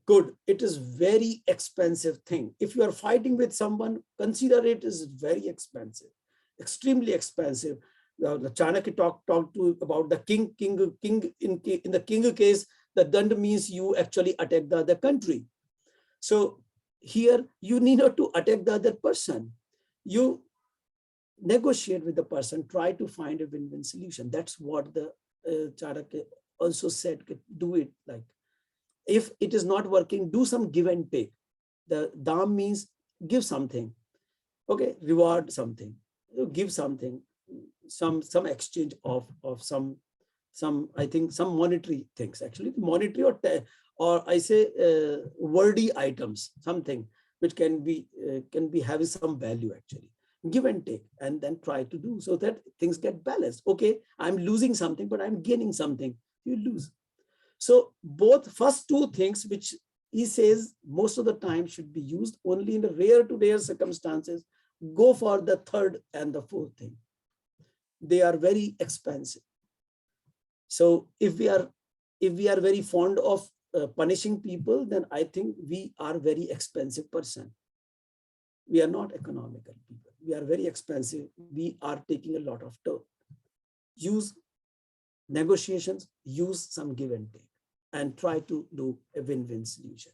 good. It is very expensive thing. If you are fighting with someone, consider it is very expensive, extremely expensive. The Chanakya talked to about the king in the king case, the Dand means you actually attack the other country. So here you need not to attack the other person. You negotiate with the person, try to find a win-win solution. That's what the Chanakya also said, do it like, if it is not working, do some give and take. The Dam means give something, okay, reward something, give something, some exchange of some I think some monetary things, actually monetary or I say wordy items, something which can be having some value, actually give and take, and then try to do so that things get balanced. Okay, I'm losing something, but I'm gaining something. You lose. So both first two things, which he says most of the time should be used, only in the rare to rare circumstances, go for the third and the fourth thing. They are very expensive. So if we are very fond of punishing people, then I think we are very expensive person. We are not economical people. We are very expensive. We are taking a lot of toll. Use negotiations, use some give and take, and try to do a win-win solution.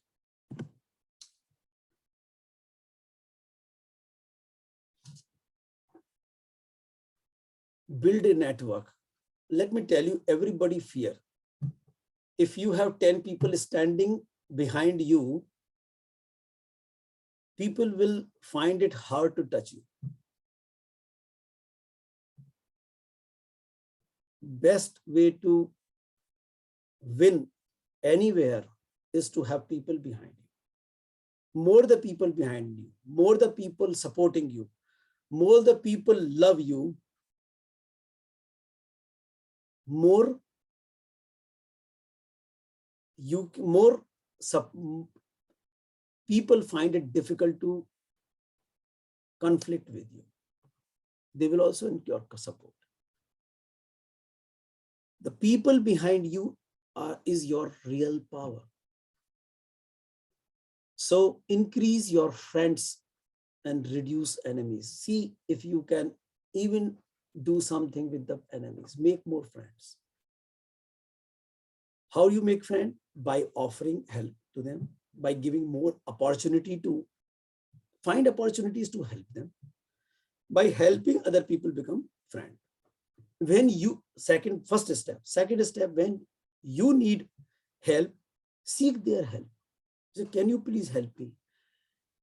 Build a network. Let me tell you, everybody fear. If you have 10 people standing behind you, people will find it hard to touch you. Best way to win anywhere is to have people behind you. More the people behind you, more the people supporting you, more the people love you, more people find it difficult to conflict with you. They will also need your support. The people behind you is your real power. So increase your friends and reduce enemies. See if you can even do something with the enemies. Make more friends. How you make friends? By offering help to them, by giving more opportunity to find opportunities to help them, by helping other people become friends. When you, first step, second step, when you need help, seek their help. So can you please help me?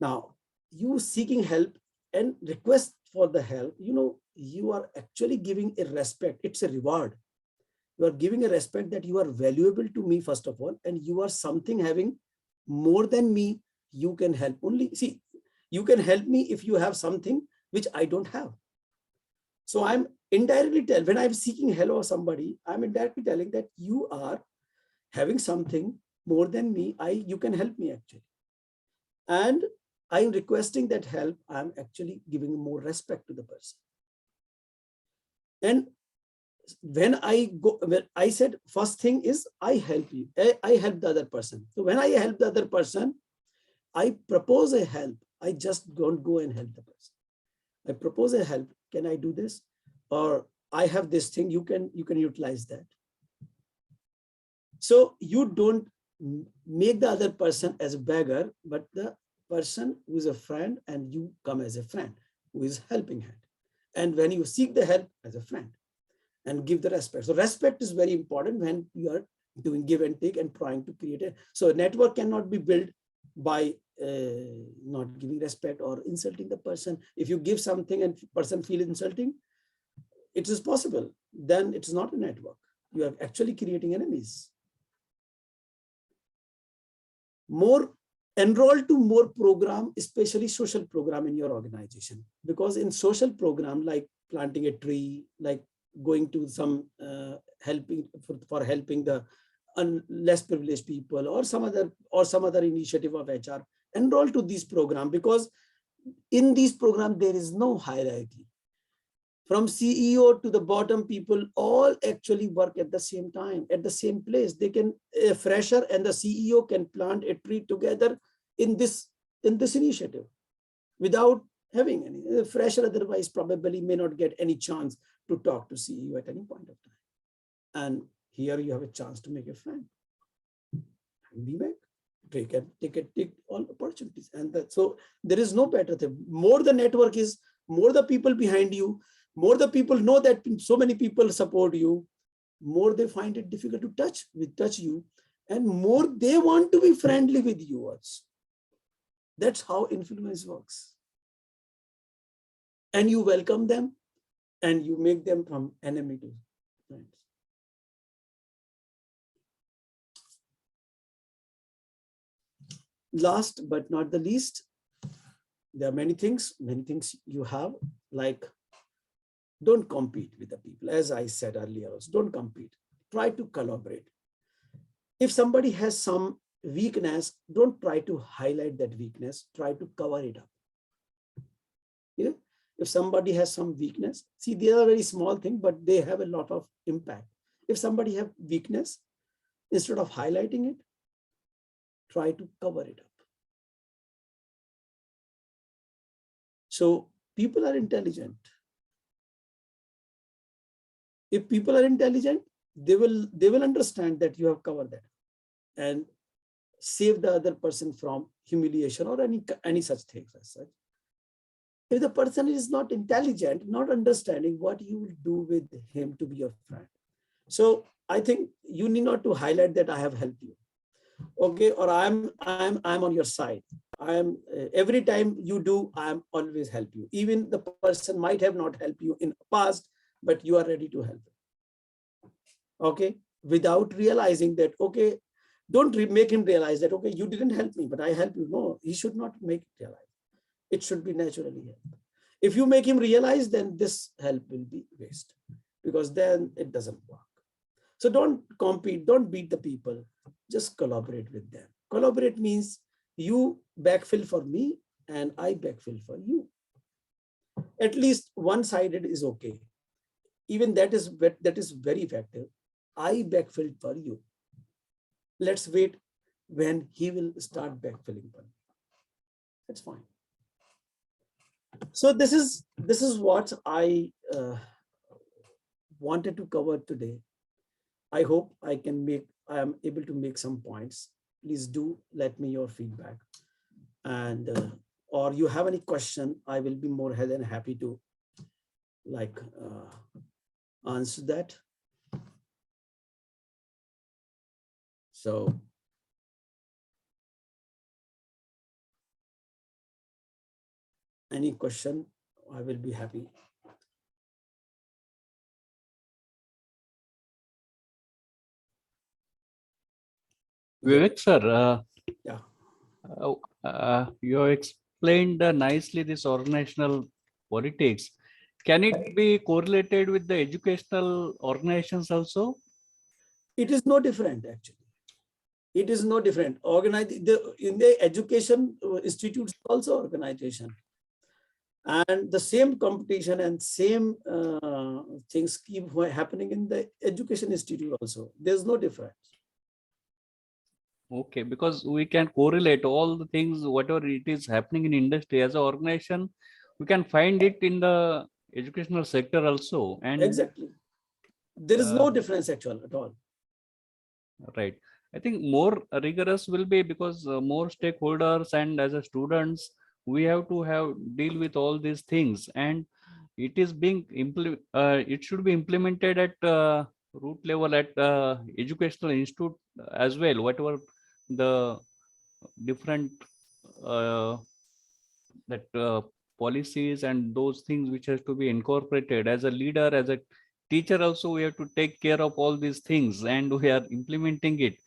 Now, you seeking help and request for the help, you are actually giving a respect. It's a reward. You are giving a respect that you are valuable to me, first of all, and you are something having more than me. You can help only. See, you can help me if you have something which I don't have. So I'm indirectly telling, when I'm seeking help of somebody, I'm indirectly telling that you are having something more than me. You can help me actually. And I'm requesting that help, I'm actually giving more respect to the person. And when I said first thing is I help you, I help the other person. So when I help the other person, I propose a help. I just don't go and help the person. I propose a help. Can I do this? Or I have this thing, you can utilize that. So you don't make the other person as a beggar, but the person who is a friend, and you come as a friend who is helping hand. And when you seek the help as a friend and give the respect. So respect is very important when you are doing give and take and trying to create it. So a network cannot be built by not giving respect or insulting the person. If you give something and person feel insulting, it is possible. Then it's not a network. You are actually creating enemies. More enroll to more program, especially social program in your organization, because in social program like planting a tree, like going to some helping for helping the less privileged people, or some other initiative of HR, enroll to this program, because in this program there is no hierarchy. From CEO to the bottom people all actually work at the same time, at the same place. They can, a fresher and the CEO can plant a tree together in this initiative without having any. The fresher otherwise probably may not get any chance to talk to CEO at any point of time. And here you have a chance to make a friend. Vivek, take all opportunities. And so there is no better thing. More the network is, more the people behind you, more the people know that so many people support you, more they find it difficult to touch you, and more they want to be friendly with you also. That's how influence works. And you welcome them and you make them from enemy to friends. Last but not the least, there are many things you have, like don't compete with the people. As I said earlier, also, don't compete. Try to collaborate. If somebody has some weakness, don't try to highlight that weakness. Try to cover it up. Yeah? If somebody has some weakness, see, they are a very small thing, but they have a lot of impact. If somebody have weakness, instead of highlighting it, try to cover it up. So people are intelligent. If people are intelligent, they will understand that you have covered that and save the other person from humiliation or any such things as such. If the person is not intelligent, not understanding, what you will do with him to be your friend. So I think you need not to highlight that I have helped you, okay, or I'm on your side. I am every time you do, I am always help you. Even the person might have not helped you in the past, but you are ready to help. Okay, without realizing that, okay, don't make him realize that, okay, you didn't help me, but I helped you. No, he should not make it realize. It should be naturally help. If you make him realize, then this help will be waste, because then it doesn't work. So don't compete, don't beat the people, just collaborate with them. Collaborate means you backfill for me and I backfill for you. At least one-sided is okay. Even that is very effective. I backfill for you. Let's wait when he will start backfilling for me. That's fine. So this is what I wanted to cover today. I hope I am able to make some points. Please do let me your feedback, and or you have any question, I will be more than happy to answer that. So any question, I will be happy. Vivek sir, yeah, you explained nicely this organizational politics. Can it be correlated with the educational organizations also? it is no different actually. It is no different. In the education institutes also organization. And the same competition and same things keep happening in the education institute also. There's no difference. Okay, because we can correlate all the things, whatever it is happening in industry as an organization, we can find it in the educational sector also. And exactly, there is no difference actual at all. Right. I think more rigorous will be because more stakeholders and as a students, we have to deal with all these things, and it is being it should be implemented at root level at educational institute as well, whatever the different uh, that policies and those things which has to be incorporated. As a leader, as a teacher also, we have to take care of all these things, and we are implementing it.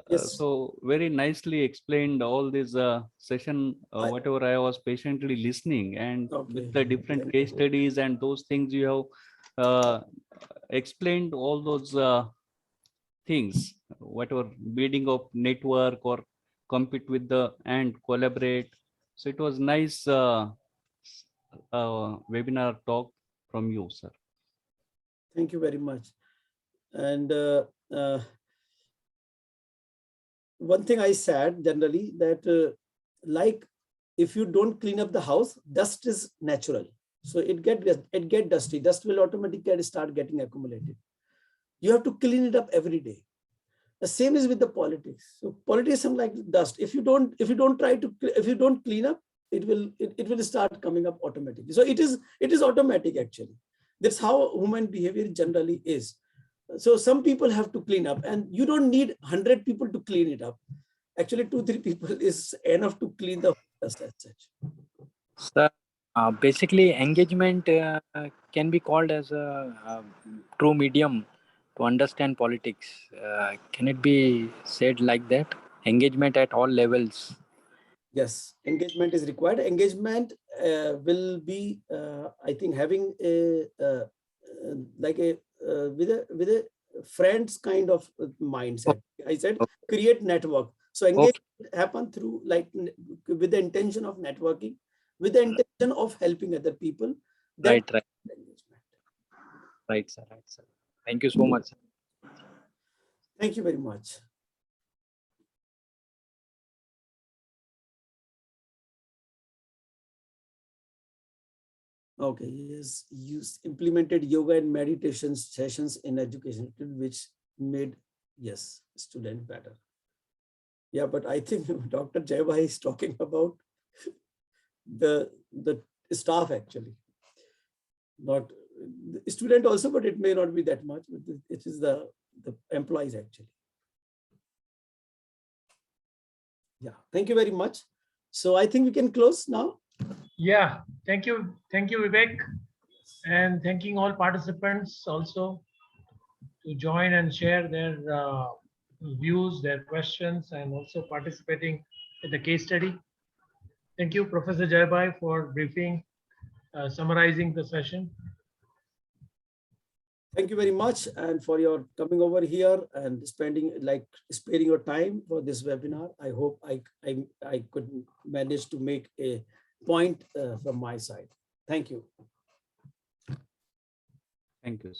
Yes. So very nicely explained all this session, whatever I was patiently listening, and with the different case studies and those things you have explained all those things, whatever building of network or compete with the and collaborate. So it was nice webinar talk from you, sir. Thank you very much. And one thing I said generally that like if you don't clean up the house, dust is natural. So it get dusty. Dust will automatically start getting accumulated. You have to clean it up every day. The same is with the politics. So politics is like dust. If you don't clean up, it will start coming up automatically. So it is automatic actually. That's how human behavior generally is. So some people have to clean up, and you don't need 100 people to clean it up. Actually, 2-3 people is enough to clean the dust as such. Sir, basically engagement can be called as a true medium to understand politics. Can it be said like that? Engagement at all levels. Yes, engagement is required. Engagement will be, I think, having a with a friends kind of mindset. I said create network. So engagement happen through with the intention of networking, with the intention of helping other people. Right. Right, sir. Thank you so much, sir. Thank you very much. Okay, yes, you implemented yoga and meditation sessions in education, which made, yes, student better. Yeah, but I think Dr. Jayabhai is talking about the staff actually, not the student also, but it may not be that much. It is the employees actually. Yeah, thank you very much. So I think we can close now. Yeah, thank you, Vivek, and thanking all participants also to join and share their views, their questions, and also participating in the case study. Thank you, Professor Jayabhai, for briefing, summarizing the session. Thank you very much, and for your coming over here and sparing your time for this webinar. I hope I could manage to make a point from my side. Thank you. Thank you.